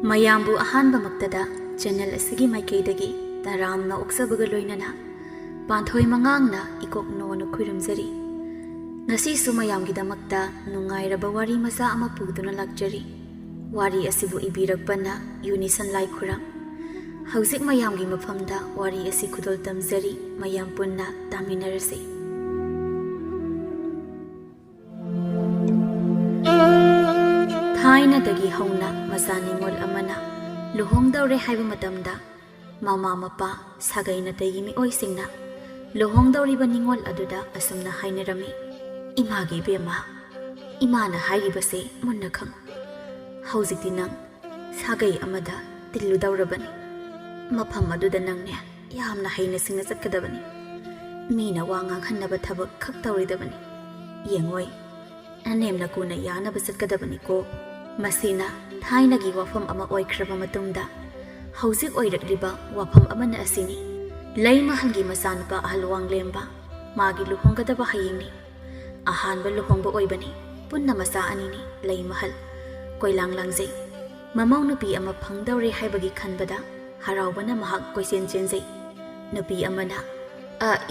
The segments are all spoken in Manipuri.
ꯃꯌꯥꯝꯕꯨ ꯑꯍꯥꯟꯕꯃꯛꯇꯗ ꯆꯦꯅꯦꯜ ꯑꯁꯤꯒꯤ ꯃꯥꯏꯀꯩꯗꯒꯤ ꯇꯔꯥꯝꯅ ꯑꯣꯛꯆꯕꯒ ꯂꯣꯏꯅꯅ ꯄꯥꯟꯊꯣꯏ ꯃꯉꯥꯡꯅ ꯏꯀꯣꯛꯅꯣꯅ ꯈꯨꯔꯨꯝꯖꯔꯤ꯫ ꯉꯁꯤꯁꯨ ꯃꯌꯥꯝꯒꯤꯗꯃꯛꯇ ꯅꯨꯡꯉꯥꯏꯔꯕ ꯋꯥꯔꯤ ꯃꯆꯥ ꯑꯃ ꯄꯨꯗꯨꯅ ꯂꯥꯛꯆꯔꯤ꯫ ꯋꯥꯔꯤ ꯑꯁꯤꯕꯨ ꯏꯕꯤꯔꯛꯄꯅ ꯌꯨꯅꯤꯁꯟ ꯂꯥꯏꯈꯨꯔꯝ꯫ ꯍꯧꯖꯤꯛ ꯃꯌꯥꯝꯒꯤ ꯃꯐꯝꯗ ꯋꯥꯔꯤ ꯑꯁꯤ ꯈꯨꯗꯣꯜ ꯇꯝꯖꯔꯤ, ꯃꯌꯥꯝ ꯄꯨꯟꯅ ꯇꯥꯃꯤꯟꯅꯔꯁꯤ꯫ ꯊꯥꯏꯅꯗꯒꯤ ꯍꯧꯅ ꯃꯆꯥ ꯅꯤꯉꯣꯜ ꯑꯃꯅ ꯂꯨꯍꯣꯡꯗꯧꯔꯦ ꯍꯥꯏꯕ ꯃꯇꯝꯗ ꯃꯃꯥ ꯃꯄꯥ ꯁꯥꯒꯩ ꯅꯥꯇꯩꯒꯤ ꯃꯤꯑꯣꯏꯁꯤꯡꯅ ꯂꯨꯍꯣꯡꯗꯧꯔꯤꯕ ꯅꯤꯉꯣꯜ ꯑꯗꯨꯗ ꯑꯁꯨꯝꯅ ꯍꯥꯏꯅꯔꯝꯃꯤ꯫ ꯏꯃꯥꯒꯤ ꯏꯕꯦꯝꯃ, ꯏꯃꯥꯅ ꯍꯥꯏꯔꯤꯕꯁꯦ ꯃꯨꯟꯅ ꯈꯪ꯫ ꯍꯧꯖꯤꯛꯇꯤ ꯅꯪ ꯁꯥꯒꯩ ꯑꯃꯗ ꯇꯤꯜꯂꯨꯗꯧꯔꯕꯅꯤ꯫ ꯃꯐꯝ ꯑꯗꯨꯗ ꯅꯪꯅꯦ ꯌꯥꯝꯅ ꯍꯩꯅ ꯁꯤꯡꯅ ꯆꯠꯀꯗꯕꯅꯤ꯫ ꯃꯤꯅ ꯋꯥ ꯉꯥꯡꯍꯟꯅꯕ ꯊꯕꯛ ꯈꯛ ꯇꯧꯔꯣꯏꯗꯕꯅꯤ꯫ ꯌꯦꯡꯉꯣꯏ, ꯅꯅꯦꯝꯅ ꯀꯨꯅ ꯌꯥꯅꯕ ꯆꯠꯀꯗꯕꯅꯤꯀꯣ꯫ ꯃꯁꯤꯅ ꯊꯥꯏꯅꯒꯤ ꯋꯥꯐꯝ ꯑꯃ ꯑꯣꯏꯈ꯭ꯔꯕ ꯃꯇꯨꯡꯗ ꯍꯧꯖꯤꯛ ꯑꯣꯏꯔꯛꯂꯤꯕ ꯋꯥꯐꯝ ꯑꯃꯅ ꯑꯁꯤꯅꯤ꯫ ꯂꯩꯃꯍꯜꯒꯤ ꯃꯆꯥꯅꯨꯄꯥ ꯑꯍꯜ ꯋꯥꯡꯂꯦꯝꯕ ꯃꯥꯒꯤ ꯂꯨꯍꯣꯡꯒꯗꯕ ꯍꯌꯦꯡꯅꯤ꯫ ꯑꯍꯥꯟꯕ ꯂꯨꯍꯣꯡꯕ ꯑꯣꯏꯕꯅꯤ꯫ ꯄꯨꯟꯅ ꯃꯆꯥ ꯑꯅꯤꯅꯤ꯫ ꯂꯩꯃꯍꯜ ꯀꯣꯏꯂꯥꯡ ꯂꯥꯡꯖꯩ꯫ ꯃꯃꯧ ꯅꯨꯄꯤ ꯑꯃ ꯐꯪꯗꯧꯔꯦ ꯍꯥꯏꯕꯒꯤ ꯈꯟꯕꯗ ꯍꯔꯥꯎꯕꯅ ꯃꯍꯥꯛ ꯀꯣꯏꯆꯦꯟ ꯆꯦꯟꯖꯩ꯫ ꯅꯨꯄꯤ ꯑꯃꯅ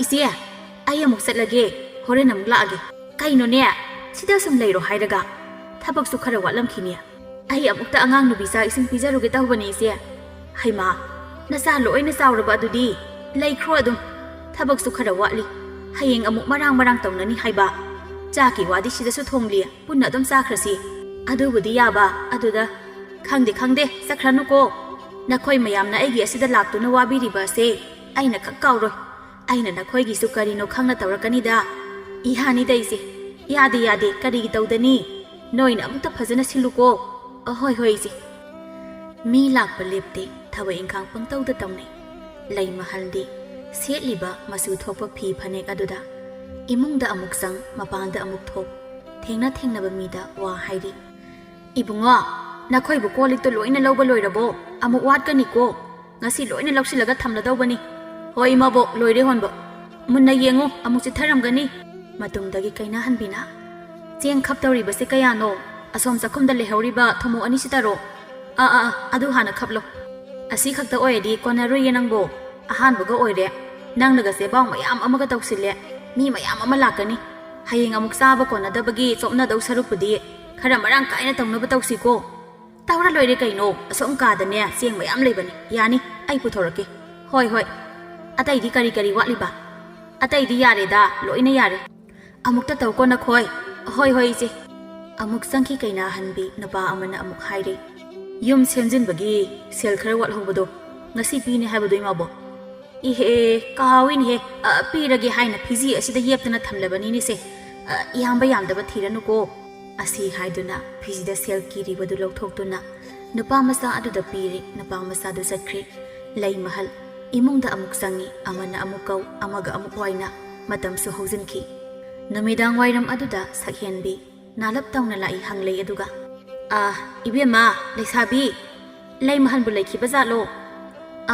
ꯏꯆꯦ, ꯑꯩ ꯑꯃꯨꯛ ꯆꯠꯂꯒꯦ, ꯍꯣꯔꯦꯟ ꯑꯃꯨꯛ ꯂꯥꯛꯑꯒꯦ꯫ ꯀꯩꯅꯣꯅꯦ, ꯁꯤꯗ ꯁꯨꯝ ꯂꯩꯔꯣ ꯍꯥꯏꯔꯒ ꯊꯕꯛꯁꯨ ꯈꯔ ꯋꯥꯠꯂꯝꯈꯤꯅꯤ꯫ ꯑꯩ ꯑꯃꯨꯛꯇ ꯑꯉꯥꯡ ꯅꯨꯄꯤ ꯆꯥꯛ ꯏꯁꯤꯡ ꯄꯤꯖꯔꯨꯒꯦ ꯇꯧꯕꯅꯦ ꯏꯆꯦ꯫ ꯍꯩꯃꯥ, ꯅꯆꯥ ꯂꯣꯏꯅ ꯆꯥꯎꯔꯕ ꯑꯗꯨꯗꯤ ꯂꯩꯈ꯭ꯔꯣ ꯑꯗꯨꯝ꯫ ꯊꯕꯛꯁꯨ ꯈꯔ ꯋꯥꯠꯂꯤ, ꯍꯌꯦꯡ ꯑꯃꯨꯛ ꯃꯔꯥꯡ ꯇꯧꯅꯅꯤ ꯍꯥꯏꯕ꯫ ꯆꯥꯛꯀꯤ ꯋꯥꯗꯤ ꯁꯤꯗꯁꯨ ꯊꯣꯡꯂꯤ, ꯄꯨꯟꯅ ꯑꯗꯨꯝ ꯆꯥꯈ꯭ꯔꯁꯤ꯫ ꯑꯗꯨꯕꯨꯗꯤ ꯌꯥꯕ, ꯑꯗꯨꯗ ꯈꯪꯗꯦ ꯆꯠꯈ꯭ꯔꯅꯨꯀꯣ꯫ ꯅꯈꯣꯏ ꯃꯌꯥꯝꯅ ꯑꯩꯒꯤ ꯑꯁꯤꯗ ꯂꯥꯛꯇꯨꯅ ꯋꯥꯕꯤꯔꯤꯕ ꯑꯁꯦ ꯑꯩꯅ ꯈꯛ ꯀꯥꯎꯔꯣꯏ꯫ ꯑꯩꯅ ꯅꯈꯣꯏꯒꯤꯁꯨ ꯀꯔꯤꯅꯣ ꯈꯪꯅ ꯇꯧꯔꯛꯀꯅꯤꯗ꯫ ꯏꯍꯥꯅꯤꯗ ꯏꯆꯦ꯫ ꯌꯥꯗꯦ, ꯀꯔꯤꯒꯤ ꯇꯧꯗꯅꯤ? ꯅꯣꯏꯅ ꯑꯃꯨꯛꯇ ꯐꯖꯅ ꯁꯤꯜꯂꯨꯀꯣ꯫ ꯍꯣꯏ ꯏꯆꯦ꯫ ꯃꯤ ꯂꯥꯛꯄ ꯂꯦꯞꯇꯦ, ꯊꯕꯛ ꯏꯪꯈꯥꯡ ꯄꯪꯇꯧꯗ ꯇꯧꯅꯩ꯫ ꯂꯩꯃꯍꯜꯗꯤ ꯁꯦꯠꯂꯤꯕ ꯃꯆꯨ ꯊꯣꯛꯄ ꯐꯤ ꯐꯅꯦꯛ ꯑꯗꯨꯗ ꯏꯃꯨꯡꯗ ꯑꯃꯨꯛ ꯆꯪ, ꯃꯄꯥꯟꯗ ꯑꯃꯨꯛ ꯊꯣꯛ, ꯊꯦꯡꯅꯕ ꯃꯤꯗ ꯋꯥ ꯍꯥꯏꯔꯤ꯫ ꯏꯕꯨꯡꯉꯣ, ꯅꯈꯣꯏꯕꯨ ꯀꯣꯜꯂꯤꯛꯇꯣ ꯂꯣꯏꯅ ꯂꯧꯕ ꯂꯣꯏꯔꯕꯣ? ꯑꯃꯨꯛ ꯋꯥꯠꯀꯅꯤꯀꯣ꯫ ꯉꯁꯤ ꯂꯣꯏꯅ ꯂꯧꯁꯤꯜꯂꯒ ꯊꯝꯂꯗꯧꯕꯅꯤ꯫ ꯍꯣꯏ ꯏꯃꯥꯕꯣꯛ, ꯂꯣꯏꯔꯦ ꯍꯣꯟꯕ꯫ ꯃꯨꯟꯅ ꯌꯦꯡꯉꯨ, ꯑꯃꯨꯛ ꯆꯤꯠꯊꯔꯝꯒꯅꯤ꯫ ꯃꯇꯨꯡꯗꯒꯤ ꯀꯩꯅꯥꯍꯟꯕꯤꯅ ꯆꯦꯡ ꯈꯞꯇꯧꯔꯤꯕꯁꯦ ꯀꯌꯥꯅꯣ? ꯑꯁꯣꯝ ꯆꯥꯛꯈꯨꯝꯗ ꯂꯩꯍꯧꯔꯤꯕ ꯊꯨꯝꯃꯣꯛ ꯑꯅꯤꯁꯤꯇꯔꯣ? ꯑꯗꯨ ꯍꯥꯟꯅ ꯈꯞꯂꯣ꯫ ꯑꯁꯤ ꯈꯛꯇ ꯑꯣꯏꯔꯗꯤ ꯀꯣꯟꯅꯔꯣꯏꯌꯦ ꯅꯪꯕꯣ꯫ ꯑꯍꯥꯟꯕꯒ ꯑꯣꯏꯔꯦ, ꯅꯪꯅꯒ ꯆꯦꯕꯥꯎ ꯃꯌꯥꯝ ꯑꯃꯒ ꯇꯧꯁꯤꯜꯂꯦ꯫ ꯃꯤ ꯃꯌꯥꯝ ꯑꯃ ꯂꯥꯛꯀꯅꯤ꯫ ꯍꯌꯦꯡ ꯑꯃꯨꯛ ꯆꯥꯕ ꯀꯣꯟꯅꯗꯕꯒꯤ ꯆꯣꯞꯅꯗꯧ ꯁꯔꯨꯛꯄꯨꯗꯤ ꯈꯔ ꯃꯔꯥꯡ ꯀꯥꯏꯅ ꯇꯧꯅꯕ ꯇꯧꯁꯤꯀꯣ꯫ ꯇꯧꯔ ꯂꯣꯏꯔꯦ ꯀꯩꯅꯣ꯫ ꯑꯁꯣꯝ ꯀꯥꯗꯅꯦ ꯆꯦꯡ ꯃꯌꯥꯝ ꯂꯩꯕꯅꯤ꯫ ꯌꯥꯅꯤ, ꯑꯩ ꯄꯨꯊꯣꯔꯛꯀꯦ꯫ ꯍꯣꯏ꯫ ꯑꯇꯩꯗꯤ ꯀꯔꯤ ꯋꯥꯠꯂꯤꯕ? ꯑꯇꯩꯗꯤ ꯌꯥꯔꯦꯗ, ꯂꯣꯏꯅ ꯌꯥꯔꯦ꯫ ꯑꯃꯨꯛꯇ ꯇꯧꯀꯣ ꯅꯈꯣꯏ꯫ ꯍꯣꯏ ꯏꯆꯦ꯫ ꯑꯃꯨꯛ ꯆꯪꯈꯤ ꯀꯩꯅꯥꯍꯟꯕꯤ꯫ ꯅꯨꯄꯥ ꯑꯃꯅ ꯑꯃꯨꯛ ꯍꯥꯏꯔꯦ꯫ ꯌꯨꯝ ꯁꯦꯝꯖꯤꯟꯕꯒꯤ ꯁꯦꯜ ꯈꯔ ꯋꯥꯠꯍꯧꯕꯗꯣ ꯉꯁꯤ ꯄꯤꯅꯤ ꯍꯥꯏꯕꯗꯣ ꯏꯃꯥꯕꯣꯛ? ꯏꯍꯦ, ꯀꯥꯎꯏꯅꯦꯍꯦ꯫ ꯄꯤꯔꯒꯦ ꯍꯥꯏꯅ ꯐꯤꯖꯤ ꯑꯁꯤꯗ ꯌꯦꯞꯇꯅ ꯊꯝꯂꯕꯅꯤꯅꯦꯁꯦ꯫ ꯌꯥꯝꯕ ꯌꯥꯝꯗꯕ ꯊꯤꯔꯅꯨꯀꯣ꯫ ꯑꯁꯤ ꯍꯥꯏꯗꯨꯅ ꯐꯤꯖꯤꯗ ꯁꯦꯜ ꯀꯤꯔꯤꯕꯗꯨ ꯂꯧꯊꯣꯛꯇꯨꯅ ꯅꯨꯄꯥ ꯃꯆꯥ ꯑꯗꯨꯗ ꯄꯤꯔꯤ꯫ ꯅꯨꯄꯥ ꯃꯆꯥꯗꯨ ꯆꯠꯈ꯭ꯔꯦ꯫ ꯂꯩꯃꯍꯜ ꯏꯃꯨꯡꯗ ꯑꯃꯨꯛ ꯆꯪꯉꯤ꯫ ꯑꯃꯅ ꯑꯃꯨꯛ ꯀꯧ, ꯑꯃꯒ ꯑꯃꯨꯛ ꯋꯥꯏꯅ ꯃꯇꯝꯁꯨ ꯍꯧꯖꯤꯟꯈꯤ꯫ ꯅꯨꯃꯤꯗꯥꯡ ꯋꯥꯏꯔꯝ ꯑꯗꯨꯗ ꯁꯛꯍꯦꯟꯕꯤ ꯅꯥꯂꯞ ꯇꯧꯅ ꯂꯥꯛꯏ ꯍꯪꯂꯩ ꯑꯗꯨꯒ ꯏꯕꯦꯝꯃ, ꯂꯩꯁꯥꯕꯤ, ꯂꯩꯃꯍꯜꯕꯨ ꯂꯩꯈꯤꯕ ꯖꯥꯠꯂꯣ?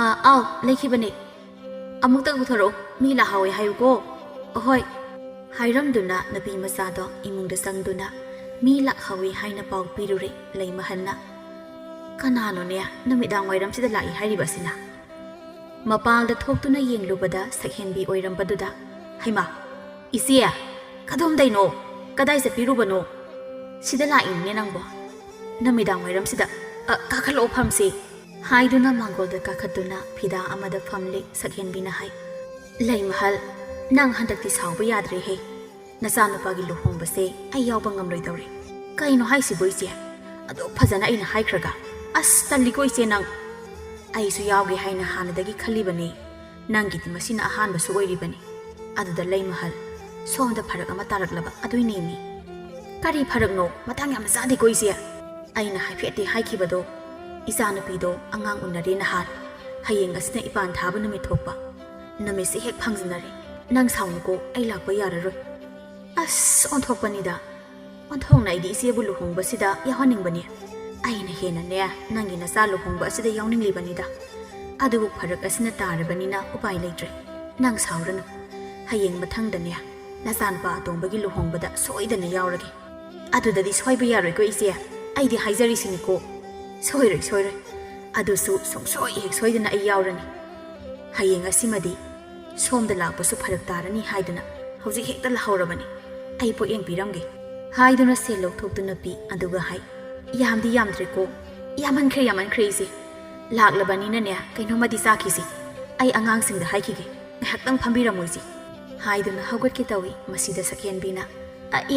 ꯑꯥꯎ, ꯂꯩꯈꯤꯕꯅꯦ꯫ ꯑꯃꯨꯛꯇ ꯄꯨꯊꯣꯔꯛꯑꯣ, ꯃꯤ ꯂꯥꯛꯍꯧꯋꯦ ꯍꯥꯏꯌꯨꯀꯣ꯫ ꯍꯣꯏ ꯍꯥꯏꯔꯝꯗꯨꯅ ꯅꯨꯄꯤ ꯃꯆꯥꯗꯣ ꯏꯃꯨꯡꯗ ꯆꯪꯗꯨꯅ ꯃꯤ ꯂꯥꯛꯍꯧꯋꯤ ꯍꯥꯏꯅ ꯄꯥꯎ ꯄꯤꯔꯨꯔꯦ꯫ ꯂꯩꯃꯍꯜꯅ ꯀꯅꯥꯅꯣꯅꯦ ꯅꯨꯃꯤꯗꯥꯡ ꯋꯥꯏꯔꯝꯁꯤꯗ ꯂꯥꯛꯏ ꯍꯥꯏꯔꯤꯕ ꯑꯁꯤꯅ? ꯃꯄꯥꯜꯗ ꯊꯣꯛꯇꯨꯅ ꯌꯦꯡꯂꯨꯕꯗ ꯁꯛꯍꯦꯟꯕꯤ ꯑꯣꯏꯔꯝꯕꯗꯨꯗ, ꯍꯩꯃꯥ, ꯏꯆꯦ, ꯀꯗꯣꯝꯗꯩꯅꯣ? ꯀꯗꯥꯏ ꯆꯠꯄꯤꯔꯨꯕꯅꯣ? ꯁꯤꯗ ꯂꯥꯛꯏꯅꯦ ꯅꯪꯕꯣ ꯅꯨꯃꯤꯗꯥꯡ ꯋꯥꯏꯔꯝꯁꯤꯗ? ꯀꯥꯈꯠꯂꯛꯑꯣ ꯐꯝꯁꯤ ꯍꯥꯏꯗꯨꯅ ꯃꯥꯡꯒꯣꯜꯗ ꯀꯥꯈꯠꯇꯨꯅ ꯐꯤꯗꯥ ꯑꯃꯗ ꯐꯝꯂꯦ꯫ ꯁꯛꯍꯦꯟꯕꯤꯅ ꯍꯥꯏ, ꯂꯩꯃꯍꯜ, ꯅꯪ ꯍꯟꯗꯛꯇꯤ ꯁꯥꯎꯕ ꯌꯥꯗ꯭ꯔꯦꯍꯦ꯫ ꯅꯆꯥꯅꯨꯄꯥꯒꯤ ꯂꯨꯍꯣꯡꯕꯁꯦ ꯑꯩ ꯌꯥꯎꯕ ꯉꯝꯂꯣꯏꯗꯧꯔꯦ꯫ ꯀꯩꯅꯣ ꯍꯥꯏꯁꯤꯕꯣ ꯏꯆꯦ? ꯑꯗꯨꯛ ꯐꯖꯅ ꯑꯩꯅ ꯍꯥꯏꯈ꯭ꯔꯒ? ꯑꯁ, ꯇꯜꯂꯤꯀꯣ ꯏꯆꯦ ꯅꯪ꯫ ꯑꯩꯁꯨ ꯌꯥꯎꯒꯦ ꯍꯥꯏꯅ ꯍꯥꯟꯅꯗꯒꯤ ꯈꯜꯂꯤꯕꯅꯦ꯫ ꯅꯪꯒꯤꯗꯤ ꯃꯁꯤꯅ ꯑꯍꯥꯟꯕꯁꯨ ꯑꯣꯏꯔꯤꯕꯅꯤ꯫ ꯑꯗꯨꯗ ꯂꯩꯃꯍꯜ, ꯁꯣꯝꯗ ꯐꯔꯛ ꯑꯃ ꯇꯥꯔꯛꯂꯕ ꯑꯗꯨꯏꯅꯦꯃꯤ꯫ ꯀꯔꯤ ꯐꯔꯛꯅꯣ? ꯃꯇꯥꯡ ꯌꯥꯝꯅ ꯆꯥꯗꯦꯀꯣ ꯏꯆꯦ꯫ ꯑꯩꯅ ꯍꯥꯏꯐꯦꯠꯇꯤ ꯍꯥꯏꯈꯤꯕꯗꯣ, ꯏꯆꯥꯅꯨꯄꯤꯗꯣ ꯑꯉꯥꯡ ꯎꯅꯔꯦ ꯅꯍꯥꯟ꯫ ꯍꯌꯦꯡ ꯑꯁꯤꯅ ꯏꯄꯥꯟ ꯊꯥꯕ ꯅꯨꯃꯤꯠ ꯊꯣꯛꯄ꯫ ꯅꯨꯃꯤꯠꯁꯦ ꯍꯦꯛ ꯐꯪꯖꯤꯟꯅꯔꯦ꯫ ꯅꯪ ꯁꯥꯎꯅꯨꯀꯣ, ꯑꯩ ꯂꯥꯛꯄ ꯌꯥꯔꯔꯣꯏ꯫ ꯑꯁ, ꯑꯣꯟꯊꯣꯛꯄꯅꯤꯗ꯫ ꯑꯣꯟꯊꯣꯛꯅ ꯑꯩꯗꯤ ꯏꯆꯦꯕꯨ ꯂꯨꯍꯣꯡꯕꯁꯤꯗ ꯌꯥꯎꯍꯟꯅꯤꯡꯕꯅꯤ꯫ ꯑꯩꯅ ꯍꯦꯟꯅꯅꯦ ꯅꯪꯒꯤ ꯅꯆꯥ ꯂꯨꯍꯣꯡꯕ ꯑꯁꯤꯗ ꯌꯥꯎꯅꯤꯡꯂꯤꯕꯅꯤꯗ꯫ ꯑꯗꯨꯕꯨ ꯐꯔꯛ ꯑꯁꯤꯅ ꯇꯥꯔꯕꯅꯤꯅ ꯎꯄꯥꯏ ꯂꯩꯇ꯭ꯔꯦ꯫ ꯅꯪ ꯁꯥꯎꯔꯅꯨ꯫ ꯍꯌꯦꯡ ꯃꯊꯪꯗꯅꯦ ꯅꯆꯥꯅꯨꯄꯥ ꯑꯇꯣꯝꯕꯒꯤ ꯂꯨꯍꯣꯡꯕꯗ ꯁꯣꯏꯗꯅ ꯌꯥꯎꯔꯒꯦ꯫ ꯑꯗꯨꯗꯗꯤ ꯁꯣꯏꯕ ꯌꯥꯔꯣꯏꯀꯣ ꯏꯆꯦ꯫ ꯑꯩꯗꯤ ꯍꯥꯏꯖꯔꯤꯁꯤꯅꯤꯀꯣ꯫ ꯁꯣꯏꯔꯣꯏ꯫ ꯑꯗꯨꯁꯨ ꯁꯨꯡꯁꯣꯏ ꯍꯦꯛ ꯁꯣꯏꯗꯅ ꯑꯩ ꯌꯥꯎꯔꯅꯤ ꯍꯌꯦꯡ ꯑꯁꯤꯃꯗꯤ ꯁꯣꯝꯗ ꯂꯥꯛꯄꯁꯨ ꯐꯔꯛ ꯇꯥꯔꯅꯤ ꯍꯥꯏꯗꯨꯅ ꯍꯧꯖꯤꯛ ꯍꯦꯛꯇ ꯂꯥꯍꯧꯔꯕꯅꯤ ꯑꯩ ꯄꯣꯠꯌꯦꯡ ꯄꯤꯔꯝꯒꯦ ꯍꯥꯏꯗꯨꯅ ꯁꯦꯜ ꯂꯧꯊꯣꯛꯇꯨꯅ ꯄꯤ ꯑꯗꯨꯒ ꯍꯥꯏ ꯌꯥꯝꯗꯤ ꯌꯥꯝꯗ꯭ꯔꯦꯀꯣ ꯌꯥꯝꯃꯟꯈ꯭ꯔꯦ ꯏꯆꯦ ꯂꯥꯛꯂꯕꯅꯤꯅꯅꯦ ꯀꯩꯅꯣꯃꯗꯤ ꯆꯥꯈꯤꯁꯤ ꯑꯩ ꯑꯉꯥꯡꯁꯤꯡꯗ ꯍꯥꯏꯈꯤꯒꯦ ꯉꯥꯏꯍꯥꯛꯇꯪ ꯐꯝꯕꯤꯔꯝꯃꯨ ꯏꯆꯦ ꯍꯥꯏꯗꯨꯅ ꯍꯧꯒꯠꯀꯦ ꯇꯧꯏ ꯃꯁꯤꯗ ꯁꯛꯍꯦꯟꯕꯤꯅ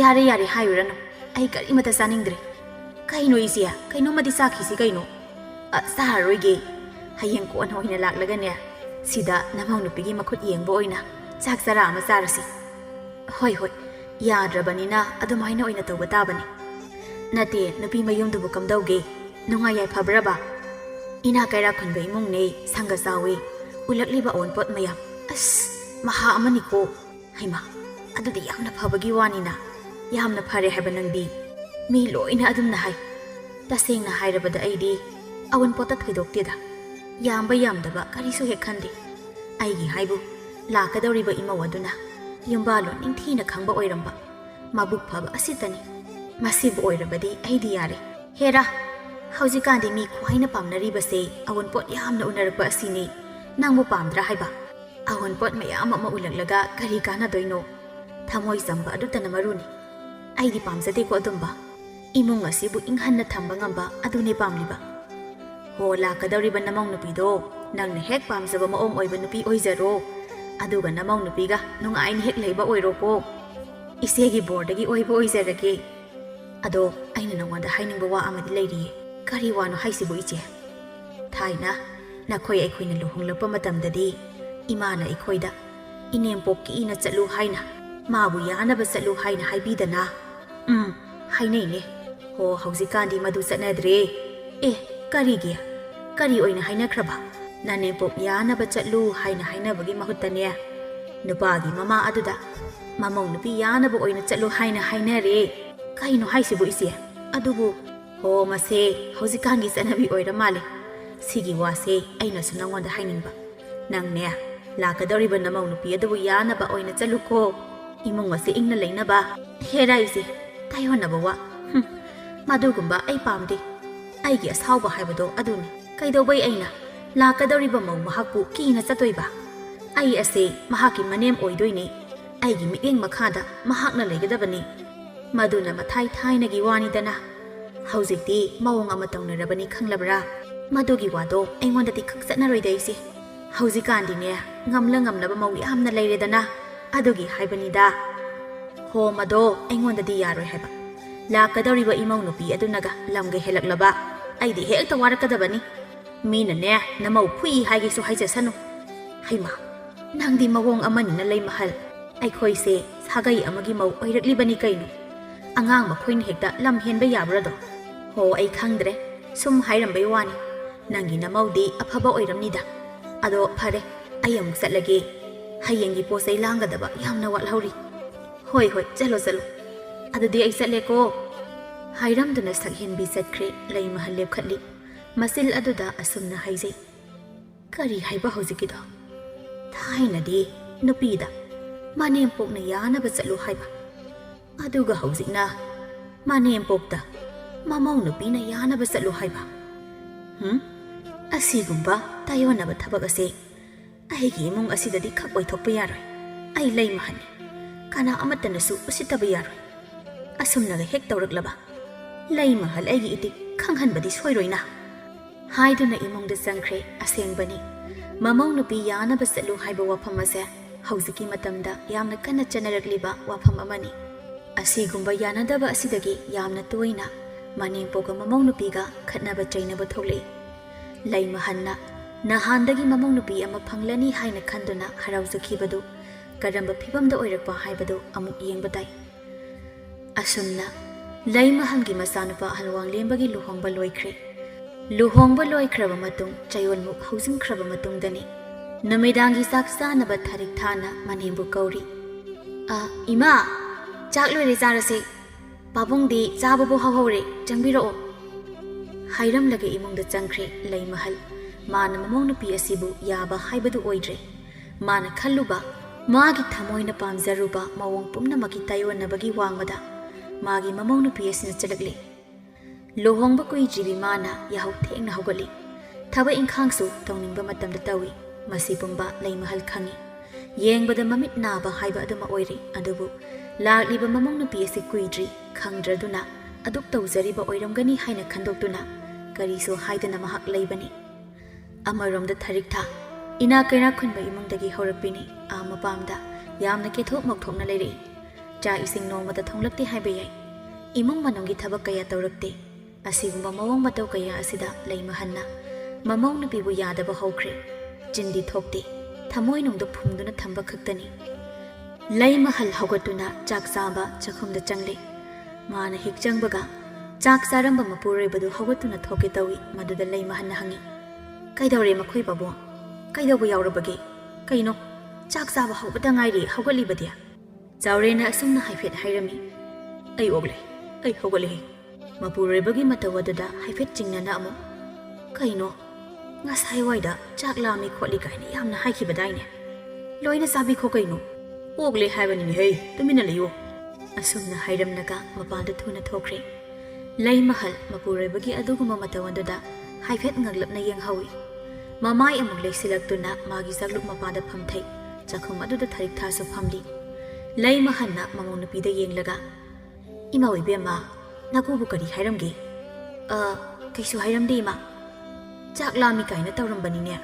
ꯌꯥꯔꯦ ꯍꯥꯏꯔꯨꯔꯅꯨ ꯑꯩ ꯀꯔꯤꯃꯇ ꯆꯥꯅꯤꯡꯗ꯭ꯔꯦ ꯀꯩꯅꯣ ꯏꯆꯦ ꯀꯩꯅꯣꯃꯗꯤ ꯆꯥꯈꯤꯁꯤ ꯀꯩꯅꯣ ꯆꯥꯔꯔꯣꯏꯒꯦ ꯍꯌꯦꯡ ꯀꯣꯟꯅ ꯑꯣꯏꯅ ꯂꯥꯛꯂꯒꯅꯦ ꯁꯤꯗ ꯅꯃꯧ ꯅꯨꯄꯤꯒꯤ ꯃꯈꯨꯠ ꯌꯦꯡꯕ ꯑꯣꯏꯅ ꯆꯥꯛ ꯆꯔꯥ ꯑꯃ ꯆꯥꯔꯁꯤ ꯍꯣꯏ ꯌꯥꯗ꯭ꯔꯕꯅꯤꯅ ꯑꯗꯨꯃꯥꯏꯅ ꯑꯣꯏꯅ ꯇꯧꯕ ꯇꯥꯕꯅꯤ ꯅꯠꯇꯦ ꯅꯨꯄꯤ ꯃꯌꯨꯝꯗꯨꯕꯨ ꯀꯝꯗꯧꯒꯦ ꯅꯨꯡꯉꯥꯏ ꯌꯥꯏꯐꯕ꯭ꯔꯕ ꯏꯅꯥ ꯀꯩꯔꯥꯛ ꯈꯨꯟꯕ ꯏꯃꯨꯡꯅꯦ ꯁꯪꯒ ꯆꯥꯎꯋꯤ ꯎꯠꯂꯛꯂꯤꯕ ꯑꯑꯣꯟꯄꯣꯠ ꯃꯌꯥꯝ ꯑꯁ ꯃꯍꯥ ꯑꯃꯅꯤꯀꯣ ꯍꯩꯃꯥ ꯑꯗꯨꯗꯤ ꯌꯥꯝꯅ ꯐꯕꯒꯤ ꯋꯥꯅꯤꯅ ꯌꯥꯝꯅ ꯐꯔꯦ ꯍꯥꯏꯕ ꯅꯪꯗꯤ ꯃꯤ ꯂꯣꯏꯅ ꯑꯗꯨꯝꯅ ꯍꯥꯏ ꯇꯁꯦꯡꯅ ꯍꯥꯏꯔꯕꯗ ꯑꯩꯗꯤ ꯑꯑꯣꯟꯄꯣꯠꯇ ꯊꯣꯏꯗꯣꯛꯇꯦꯗ ꯌꯥꯝꯕ ꯌꯥꯝꯗꯕ ꯀꯔꯤꯁꯨ ꯍꯦꯛ ꯈꯟꯗꯦ ꯑꯩꯒꯤ ꯍꯥꯏꯕꯨ ꯂꯥꯛꯀꯗꯧꯔꯤꯕ ꯏꯃꯧ ꯑꯗꯨꯅ ꯌꯨꯝꯕꯥꯜꯂꯣꯟ ꯅꯤꯡꯊꯤꯅ ꯈꯪꯕ ꯑꯣꯏꯔꯝꯕ ꯃꯕꯨꯛ ꯐꯕ ꯑꯁꯤꯇꯅꯤ ꯃꯁꯤꯕꯨ ꯑꯣꯏꯔꯕꯗꯤ ꯑꯩꯗꯤ ꯌꯥꯔꯦ ꯍꯦꯔꯥ ꯍꯧꯖꯤꯛꯀꯥꯟꯗꯤ ꯃꯤ ꯈ꯭ꯋꯥꯏꯅ ꯄꯥꯝꯅꯔꯤꯕꯁꯦ ꯑꯑꯣꯟꯄꯣꯠ ꯌꯥꯝꯅ ꯎꯅꯔꯛꯄ ꯑꯁꯤꯅꯤ ꯅꯪꯕꯨ ꯄꯥꯝꯗ꯭ꯔꯥ ꯍꯥꯏꯕ ꯑꯑꯣꯟꯄꯣꯠ ꯃꯌꯥꯝ ꯑꯃ ꯎꯠꯂꯛꯂꯒ ꯀꯔꯤ ꯀꯥꯟꯅꯗꯣꯏꯅꯣ ꯊꯃꯣꯏ ꯆꯝꯕ ꯑꯗꯨꯇꯅ ꯃꯔꯨꯅꯤ ꯑꯩꯗꯤ ꯄꯥꯝꯖꯗꯦꯀꯣ ꯑꯗꯨꯝꯕ ꯏꯃꯨꯡ ꯑꯁꯤꯕꯨ ꯏꯪꯍꯟꯅ ꯊꯝꯕ ꯉꯝꯕ ꯑꯗꯨꯅꯦ ꯄꯥꯝꯂꯤꯕ ꯍꯣ ꯂꯥꯛꯀꯗꯧꯔꯤꯕ ꯅꯃꯧ ꯅꯨꯄꯤꯗꯣ ꯅꯪꯅ ꯍꯦꯛ ꯄꯥꯝꯖꯕ ꯃꯑꯣꯡ ꯑꯣꯏꯕ ꯅꯨꯄꯤ ꯑꯣꯏꯖꯔꯣ ꯑꯗꯨꯒ ꯅꯃꯧ ꯅꯨꯄꯤꯒ ꯅꯨꯡꯉꯥꯏꯅ ꯍꯦꯛ ꯂꯩꯕ ꯑꯣꯏꯔꯣꯀꯣ ꯏꯆꯦꯒꯤ ꯕꯣꯔꯗꯒꯤ ꯑꯣꯏꯕ ꯑꯣꯏꯖꯔꯒꯦ ꯑꯗꯣ ꯑꯩꯅ ꯅꯉꯣꯟꯗ ꯍꯥꯏꯅꯤꯡꯕ ꯋꯥ ꯑꯃꯗꯤ ꯂꯩꯔꯤꯌꯦ ꯀꯔꯤ ꯋꯥꯅꯣ ꯍꯥꯏꯁꯤꯕꯨ ꯏꯆꯦ ꯊꯥꯏꯅ ꯅꯈꯣꯏ ꯑꯩꯈꯣꯏꯅ ꯂꯨꯍꯣꯡꯂꯛꯄ ꯃꯇꯝꯗꯗꯤ ꯏꯃꯥꯅ ꯑꯩꯈꯣꯏꯗ ꯏꯅꯦꯝꯄꯣꯛꯀꯤ ꯏꯅ ꯆꯠꯂꯨ ꯍꯥꯏꯅ ꯃꯥꯕꯨ ꯌꯥꯅꯕ ꯆꯠꯂꯨ ꯍꯥꯏꯅ ꯍꯥꯏꯕꯤꯗꯅ ꯍꯥꯏꯅꯩꯅꯦ ꯍꯣ ꯍꯧꯖꯤꯛꯀꯥꯟꯗꯤ ꯃꯗꯨ ꯆꯠꯅꯗ꯭ꯔꯦ ꯀꯔꯤꯒꯤ ꯀꯔꯤ ꯑꯣꯏꯅ ꯍꯥꯏꯅꯈ꯭ꯔꯕ ꯅꯅꯦꯝꯄꯣꯛ ꯌꯥꯅꯕ ꯆꯠꯂꯨ ꯍꯥꯏꯅ ꯍꯥꯏꯅꯕꯒꯤ ꯃꯍꯨꯠꯇꯅꯦ ꯅꯨꯄꯥꯒꯤ ꯃꯃꯥ ꯑꯗꯨꯗ ꯃꯃꯧ ꯅꯨꯄꯤ ꯌꯥꯅꯕ ꯑꯣꯏꯅ ꯆꯠꯂꯨ ꯍꯥꯏꯅ ꯍꯥꯏꯅꯔꯦ ꯀꯩꯅꯣ ꯍꯥꯏꯁꯤꯕꯨ ꯏꯆꯦ ꯑꯗꯨꯕꯨ ꯍꯣ ꯃꯁꯦ ꯍꯧꯖꯤꯛꯀꯥꯟꯒꯤ ꯆꯠꯅꯕꯤ ꯑꯣꯏꯔ ꯃꯥꯜꯂꯦ ꯁꯤꯒꯤ ꯋꯥꯁꯦ ꯑꯩꯅꯁꯨ ꯅꯉꯣꯟꯗ ꯍꯥꯏꯅꯤꯡꯕ ꯅꯪꯅꯦ ꯂꯥꯛꯀꯗꯧꯔꯤꯕ ꯅꯃꯧ ꯅꯨꯄꯤ ꯑꯗꯨꯕꯨ ꯌꯥꯅꯕ ꯑꯣꯏꯅ ꯆꯠꯂꯨꯀꯣ ꯏꯃꯨꯡ ꯑꯁꯤ ꯏꯪꯅ ꯂꯩꯅꯕ ꯍꯦꯔꯥ ꯏꯆꯦ ꯇꯥꯏꯌꯣꯟꯅꯕ ꯋꯥ ꯃꯗꯨꯒꯨꯝꯕ ꯑꯩ ꯄꯥꯝꯗꯦ ꯑꯩꯒꯤ ꯑꯁꯥꯎꯕ ꯍꯥꯏꯕꯗꯣ ꯑꯗꯨꯅꯤ ꯀꯩꯗꯧꯕꯩ ꯑꯩꯅ ꯂꯥꯛꯀꯗꯧꯔꯤꯕ ꯃꯧ ꯃꯍꯥꯛꯄꯨ ꯀꯤꯅ ꯆꯠꯇꯣꯏꯕ ꯑꯩ ꯑꯁꯦ ꯃꯍꯥꯛꯀꯤ ꯃꯅꯦꯝ ꯑꯣꯏꯗꯣꯏꯅꯤ ꯑꯩꯒꯤ ꯃꯤꯠꯌꯦꯡ ꯃꯈꯥꯗ ꯃꯍꯥꯛꯅ ꯂꯩꯒꯗꯕꯅꯤ ꯃꯗꯨꯅ ꯃꯊꯥꯏ ꯊꯥꯏꯅꯒꯤ ꯋꯥꯅꯤꯗꯅ ꯍꯧꯖꯤꯛꯇꯤ ꯃꯑꯣꯡ ꯑꯃ ꯇꯧꯅꯔꯕꯅꯤ ꯈꯪꯂꯕ꯭ꯔꯥ ꯃꯗꯨꯒꯤ ꯋꯥꯗꯣ ꯑꯩꯉꯣꯟꯗꯗꯤ ꯈꯛ ꯆꯠꯅꯔꯣꯏꯗ ꯏꯆꯦ ꯍꯧꯖꯤꯛꯀꯥꯟꯗꯤꯅꯦ ꯉꯝꯅꯕ ꯃꯧ ꯌꯥꯝꯅ ꯂꯩꯔꯦꯗꯅ ꯑꯗꯨꯒꯤ ꯍꯥꯏꯕꯅꯤꯗ ꯍꯣ ꯃꯗꯣ ꯑꯩꯉꯣꯟꯗꯗꯤ ꯌꯥꯔꯣꯏ ꯍꯥꯏꯕ ꯂꯥꯛꯀꯗꯧꯔꯤꯕ ꯏꯃꯧ ꯅꯨꯄꯤ ꯑꯗꯨꯅꯒ ꯂꯝꯒ ꯍꯦꯜꯂꯛꯂꯕ ꯑꯩꯗꯤ ꯍꯦꯛꯇ ꯋꯥꯔꯛꯀꯗꯕꯅꯤ ꯃꯤꯅꯅꯦ ꯅꯃꯧ ꯐꯨꯏ ꯍꯥꯏꯒꯦꯁꯨ ꯍꯥꯏꯖꯁꯅꯨ ꯍꯩꯃꯥ ꯅꯪꯗꯤ ꯃꯑꯣꯡ ꯑꯃꯅꯤꯅ ꯂꯩꯃꯍꯜ ꯑꯩꯈꯣꯏꯁꯦ ꯁꯥꯒꯩ ꯑꯃꯒꯤ ꯃꯧ ꯑꯣꯏꯔꯛꯂꯤꯕꯅꯤ ꯀꯩꯅꯣ ꯑꯉꯥꯡ ꯃꯈꯣꯏꯅ ꯍꯦꯛꯇ ꯂꯝ ꯍꯦꯟꯕ ꯌꯥꯕ꯭ꯔꯥꯗꯣ ꯍꯣ ꯑꯩ ꯈꯪꯗ꯭ꯔꯦ ꯁꯨꯝ ꯍꯥꯏꯔꯝꯕꯩ ꯋꯥꯅꯤ ꯅꯪꯒꯤ ꯅꯃꯧꯗꯤ ꯑꯐꯕ ꯑꯣꯏꯔꯝꯅꯤꯗ ꯑꯗꯣ ꯐꯔꯦ ꯑꯩ ꯑꯃꯨꯛ ꯆꯠꯂꯒꯦ ꯍꯌꯦꯡꯒꯤ ꯄꯣꯠ ꯆꯩ ꯂꯥꯡꯒꯗꯕ ꯌꯥꯝꯅ ꯋꯥꯠꯍꯧꯔꯤ ꯍꯣꯏ ꯆꯠꯂꯣ ꯑꯗꯨꯗꯤ ꯑꯩ ꯆꯠꯂꯦꯀꯣ ꯍꯥꯏꯔꯝꯗꯨꯅ ꯁꯛꯍꯦꯟꯕꯤ ꯆꯠꯈ꯭ꯔꯦ ꯂꯩꯃꯍꯜ ꯂꯦꯞꯈꯠꯂꯤ ꯃꯆꯤꯜ ꯑꯗꯨꯗ ꯑꯁꯨꯝꯅ ꯍꯥꯏꯖꯩ ꯀꯔꯤ ꯍꯥꯏꯕ ꯍꯧꯖꯤꯛꯀꯤꯗꯣ ꯊꯥꯏꯅꯗꯤ ꯅꯨꯄꯤꯗ ꯃꯅꯦꯝꯄꯣꯛꯅ ꯌꯥꯅꯕ ꯆꯠꯂꯨ ꯍꯥꯏꯕ ꯑꯗꯨꯒ ꯍꯧꯖꯤꯛꯅ ꯃꯅꯦꯝꯄꯣꯛꯇ ꯃꯃꯧ ꯅꯨꯄꯤꯅ ꯌꯥꯅꯕ ꯆꯠꯂꯨ ꯍꯥꯏꯕ ꯑꯁꯤꯒꯨꯝꯕ ꯇꯥꯌꯣꯟꯅꯕ ꯊꯕꯛ ꯑꯁꯦ ꯑꯩꯒꯤ ꯏꯃꯨꯡ ꯑꯁꯤꯗꯗꯤ ꯈꯛ ꯑꯣꯏꯊꯣꯛꯄ ꯌꯥꯔꯣꯏ ꯑꯩ ꯂꯩꯃꯍꯜꯅꯤ ꯀꯅꯥ ꯑꯃꯠꯇꯅꯁꯨ ꯎꯁꯤꯠꯇꯕ ꯌꯥꯔꯣꯏ ꯑꯁꯨꯝꯅꯒ ꯍꯦꯛ ꯇꯧꯔꯛꯂꯕ ꯂꯩꯃꯍꯜ ꯑꯩꯒꯤ ꯏꯇꯤꯛ ꯈꯪꯍꯟꯕꯗꯤ ꯁꯣꯏꯔꯣꯏꯅ ꯍꯥꯏꯗꯨꯅ ꯏꯃꯨꯡꯗ ꯆꯪꯈ꯭ꯔꯦ ꯑꯁꯦꯡꯕꯅꯤ ꯃꯃꯧ ꯅꯨꯄꯤ ꯌꯥꯅꯕ ꯆꯠꯂꯨ ꯍꯥꯏꯕ ꯋꯥꯐꯝ ꯑꯁꯦ ꯍꯧꯖꯤꯛꯀꯤ ꯃꯇꯝꯗ ꯌꯥꯝꯅ ꯀꯟꯅ ꯆꯠꯅꯔꯛꯂꯤꯕ ꯋꯥꯐꯝ ꯑꯃꯅꯤ ꯑꯁꯤꯒꯨꯝꯕ ꯌꯥꯅꯗꯕ ꯑꯁꯤꯗꯒꯤ ꯌꯥꯝꯅ ꯇꯣꯏꯅ ꯃꯅꯦꯝꯄꯣꯛꯒ ꯃꯃꯧ ꯅꯨꯄꯤꯒ ꯈꯠꯅꯕ ꯆꯩꯅꯕ ꯊꯣꯛꯂꯛꯏ ꯂꯩꯃꯍꯜꯅ ꯅꯍꯥꯟꯗꯒꯤ ꯃꯃꯧ ꯅꯨꯄꯤ ꯑꯃ ꯐꯪꯂꯅꯤ ꯍꯥꯏꯅ ꯈꯟꯗꯨꯅ ꯍꯔꯥꯎꯖꯈꯤꯕꯗꯨ ꯀꯔꯝꯕ ꯐꯤꯚꯝꯗ ꯑꯣꯏꯔꯛꯄ ꯍꯥꯏꯕꯗꯨ ꯑꯃꯨꯛ ꯌꯦꯡꯕ ꯇꯥꯏ ꯑꯁꯨꯝꯅ ꯂꯩꯃꯍꯜꯒꯤ ꯃꯆꯥꯅꯨꯄꯥ ꯑꯍꯜꯋꯥꯡꯂꯦꯝꯕꯒꯤ ꯂꯨꯍꯣꯡꯕ ꯂꯣꯏꯈ꯭ꯔꯦ ꯂꯨꯍꯣꯡꯕ ꯂꯣꯏꯈ꯭ꯔꯕ ꯃꯇꯨꯡ ꯆꯌꯣꯜꯃꯨꯛ ꯍꯧꯖꯤꯟꯈ꯭ꯔꯕ ꯃꯇꯨꯡꯗꯅꯤ ꯅꯨꯃꯤꯗꯥꯡꯒꯤ ꯆꯥꯛ ꯆꯥꯅꯕ ꯊꯥꯔꯤꯛ ꯊꯥꯅ ꯃꯅꯦꯝꯕꯨ ꯀꯧꯔꯤ ꯏꯃꯥ ꯆꯥꯛ ꯂꯣꯏꯔꯦ ꯆꯥꯔꯁꯦ ꯄꯥꯕꯨꯡꯗꯤ ꯆꯥꯕꯕꯨ ꯍꯧꯍꯧꯔꯦ ꯆꯪꯕꯤꯔꯛꯑꯣ ꯍꯥꯏꯔꯝꯂꯒ ꯏꯃꯨꯡꯗ ꯆꯪꯈ꯭ꯔꯦ ꯂꯩꯃꯍꯜ ꯃꯥꯅ ꯃꯃꯧ ꯅꯨꯄꯤ ꯑꯁꯤꯕꯨ ꯌꯥꯕ ꯍꯥꯏꯕꯗꯨ ꯑꯣꯏꯗ꯭ꯔꯦ ꯃꯥꯅ ꯈꯜꯂꯨꯕ ꯃꯥꯒꯤ ꯊꯃꯣꯏꯅ ꯄꯥꯝꯖꯔꯨꯕ ꯃꯑꯣꯡ ꯄꯨꯝꯅꯃꯛꯀꯤ ꯇꯥꯌꯣꯟꯅꯕꯒꯤ ꯋꯥꯡꯃꯗ ꯃꯥꯒꯤ ꯃꯃꯧ ꯅꯨꯄꯤ ꯑꯁꯤꯅ ꯆꯠꯂꯛꯂꯤ ꯂꯨꯍꯣꯡꯕ ꯀꯨꯏꯗ꯭ꯔꯤꯕꯤ ꯃꯥꯅ ꯌꯥꯍꯧ ꯊꯦꯡꯅ ꯍꯧꯒꯠꯂꯤ ꯊꯕꯛ ꯏꯪꯈꯥꯡꯁꯨ ꯇꯧꯅꯤꯡꯕ ꯃꯇꯝꯗ ꯇꯧꯏ ꯃꯁꯤ ꯄꯨꯝꯕ ꯂꯩꯃꯍꯜ ꯈꯪꯏ ꯌꯦꯡꯕꯗ ꯃꯃꯤꯠ ꯅꯥꯕ ꯍꯥꯏꯕ ꯑꯗꯨꯃ ꯑꯣꯏꯔꯤ ꯑꯗꯨꯕꯨ ꯂꯥꯛꯂꯤꯕ ꯃꯃꯧ ꯅꯨꯄꯤ ꯑꯁꯤ ꯀꯨꯏꯗ꯭ꯔꯤ ꯈꯪꯗ꯭ꯔꯗꯨꯅ ꯑꯗꯨꯛ ꯇꯧꯖꯔꯤꯕ ꯑꯣꯏꯔꯝꯒꯅꯤ ꯍꯥꯏꯅ ꯈꯟꯗꯣꯛꯇꯨꯅ ꯀꯔꯤꯁꯨ ꯍꯥꯏꯗꯅ ꯃꯍꯥꯛ ꯂꯩꯕꯅꯤ ꯑꯃꯔꯣꯝꯗ ꯊꯔꯤꯛꯊꯥ ꯏꯅꯥ ꯀꯩꯔꯥꯛ ꯈꯨꯟꯕ ꯏꯃꯨꯡꯗꯒꯤ ꯍꯧꯔꯛꯄꯤꯅꯤ ꯃꯄꯥꯝꯗ ꯌꯥꯝꯅ ꯀꯦꯊꯣꯛ ꯃꯧꯊꯣꯛꯅ ꯂꯩꯔꯛꯏ ꯆꯥꯛ ꯏꯁꯤꯡ ꯅꯣꯡꯃꯗ ꯊꯣꯡꯂꯛꯇꯦ ꯍꯥꯏꯕ ꯌꯥꯏ ꯏꯃꯨꯡ ꯃꯅꯨꯡꯒꯤ ꯊꯕꯛ ꯀꯌꯥ ꯇꯧꯔꯛꯇꯦ ꯑꯁꯤꯒꯨꯝꯕ ꯃꯑꯣꯡ ꯃꯇꯧ ꯀꯌꯥ ꯑꯁꯤꯗ ꯂꯩꯃꯍꯟꯅ ꯃꯃꯧ ꯅꯨꯄꯤꯕꯨ ꯌꯥꯗꯕ ꯍꯧꯈ꯭ꯔꯦ ꯆꯤꯟꯗꯤ ꯊꯣꯛꯇꯦ ꯊꯃꯣꯏꯅꯨꯡꯗ ꯐꯨꯝꯗꯨꯅ ꯊꯝꯕ ꯈꯛꯇꯅꯤ ꯂꯩꯃꯍꯜ ꯍꯧꯒꯠꯇꯨꯅ ꯆꯥꯛ ꯆꯥꯕ ꯆꯥꯛꯈꯨꯝꯗ ꯆꯪꯂꯦ ꯃꯥꯅ ꯍꯦꯛ ꯆꯪꯕꯒ ꯆꯥꯛ ꯆꯥꯔꯝꯕ ꯃꯄꯨꯔꯣꯏꯕꯗꯨ ꯍꯧꯒꯠꯇꯨꯅ ꯊꯣꯛꯀꯦ ꯇꯧꯏ ꯃꯗꯨꯗ ꯂꯩꯃꯍꯟꯅ ꯍꯪꯉꯤ ꯀꯩꯗꯧꯔꯦ ꯃꯈꯣꯏ ꯕꯥꯕꯣ ꯀꯩꯗꯧꯕ ꯌꯥꯎꯔꯕꯒꯦ ꯀꯩꯅꯣ ꯆꯥꯛ ꯆꯥꯕ ꯍꯧꯕꯗ ꯉꯥꯏꯔꯤ ꯍꯧꯒꯠꯂꯤꯕꯗꯤ ꯆꯥꯎꯔꯦꯟꯅ ꯑꯁꯨꯝꯅ ꯍꯥꯏꯐꯦꯠ ꯍꯥꯏꯔꯝꯃꯤ ꯑꯩ ꯑꯣꯛꯂꯦ ꯑꯩ ꯍꯧꯒꯠꯂꯦ ꯃꯄꯨꯔꯣꯏꯕꯒꯤ ꯃꯇꯧ ꯑꯗꯨꯗ ꯍꯥꯏꯐꯦꯠ ꯆꯤꯡꯅꯅ ꯑꯃꯨꯛ ꯀꯩꯅꯣ ꯉꯁꯥꯏꯋꯥꯏꯗ ꯆꯥꯛ ꯂꯥꯝꯃꯤ ꯈꯣꯠꯂꯤ ꯀꯥꯏꯅ ꯌꯥꯝꯅ ꯍꯥꯏꯈꯤꯕꯗꯥꯏꯅꯦ ꯂꯣꯏꯅ ꯆꯥꯕꯤꯈꯣ ꯀꯩꯅꯣ ꯑꯣꯛꯂꯦ ꯍꯥꯏꯕꯅꯤꯅꯦ ꯍꯦ ꯇꯨꯃꯤꯟꯅ ꯂꯩꯌꯣ ꯑꯁꯨꯝꯅ ꯍꯥꯏꯔꯝꯂꯒ ꯃꯄꯥꯟꯗ ꯊꯨꯅ ꯊꯣꯛꯈ꯭ꯔꯦ ꯂꯩꯃꯍꯜ ꯃꯄꯨꯔꯣꯏꯕꯒꯤ ꯑꯗꯨꯒꯨꯝꯕ ꯃꯇꯧ ꯑꯗꯨꯗ ꯍꯥꯏꯐꯦꯠ ꯉꯛꯂꯞꯅ ꯌꯦꯡꯍꯧꯏ ꯃꯃꯥꯏ ꯑꯃꯨꯛ ꯂꯩꯁꯤꯜꯂꯛꯇꯨꯅ ꯃꯥꯒꯤ ꯆꯥꯛꯂꯨꯛ ꯃꯄꯥꯟꯗ ꯐꯝꯊꯩ ꯆꯥꯛꯈꯨꯝ ꯑꯗꯨꯗ ꯊꯔꯤꯛꯊꯥꯁꯨ ꯐꯝꯂꯤ ꯂꯩꯃꯍꯜꯅ ꯃꯃꯧ ꯅꯨꯄꯤꯗ ꯌꯦꯡꯂꯒ ꯏꯃꯥ ꯏꯕꯦꯝꯃ ꯅꯀꯨꯕꯨ ꯀꯔꯤ ꯍꯥꯏꯔꯝꯒꯦ ꯀꯩꯁꯨ ꯍꯥꯏꯔꯝꯗꯦ ꯏꯃꯥ ꯆꯥꯛ ꯂꯥꯝꯃꯤ ꯀꯥꯏꯅ ꯇꯧꯔꯝꯕꯅꯤꯅꯦ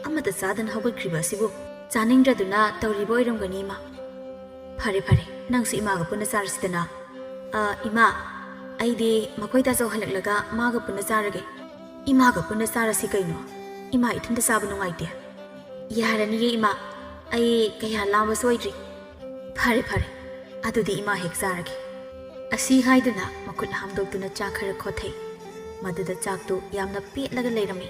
ꯑꯃꯠꯇ ꯆꯥꯗꯅ ꯍꯧꯒꯠꯈ꯭ꯔꯤꯕ ꯑꯁꯤꯕꯨ ꯆꯥꯅꯤꯡꯗ꯭ꯔꯗꯨꯅ ꯇꯧꯔꯤꯕ ꯑꯣꯏꯔꯝꯒꯅꯤ ꯏꯃꯥ ꯐꯔꯦ ꯐꯔꯦ ꯅꯪꯁꯨ ꯏꯃꯥꯒ ꯄꯨꯟꯅ ꯆꯥꯔꯁꯤꯗꯅ ꯏꯃꯥ ꯑꯩꯗꯤ ꯃꯈꯣꯏ ꯇꯥꯆꯧ ꯍꯜꯂꯛꯂꯒ ꯃꯥꯒ ꯄꯨꯟꯅ ꯆꯥꯔꯒꯦ ꯏꯃꯥꯒ ꯄꯨꯟꯅ ꯆꯥꯔꯁꯤ ꯀꯩꯅꯣ ꯏꯃꯥ ꯏꯊꯟꯇ ꯆꯥꯕ ꯅꯨꯡꯉꯥꯏꯇꯦ ꯌꯥꯔꯅꯤꯌꯦ ꯏꯃꯥ ꯑꯩ ꯀꯌꯥ ꯂꯥꯝꯕꯁꯨ ꯑꯣꯏꯗ꯭ꯔꯤ ꯐꯔꯦ ꯐꯔꯦ ꯑꯗꯨꯗꯤ ꯏꯃꯥ ꯍꯦꯛ ꯆꯥꯔꯒꯦ ꯑꯁꯤ ꯍꯥꯏꯗꯨꯅ ꯃꯈꯨꯠ ꯍꯥꯝꯗꯣꯛꯇꯨꯅ ꯆꯥꯛ ꯈꯔ ꯈꯣꯊꯩ ꯃꯗꯨꯗ ꯆꯥꯛꯇꯨ ꯌꯥꯝꯅ ꯄꯦꯠꯂꯒ ꯂꯩꯔꯝꯃꯤ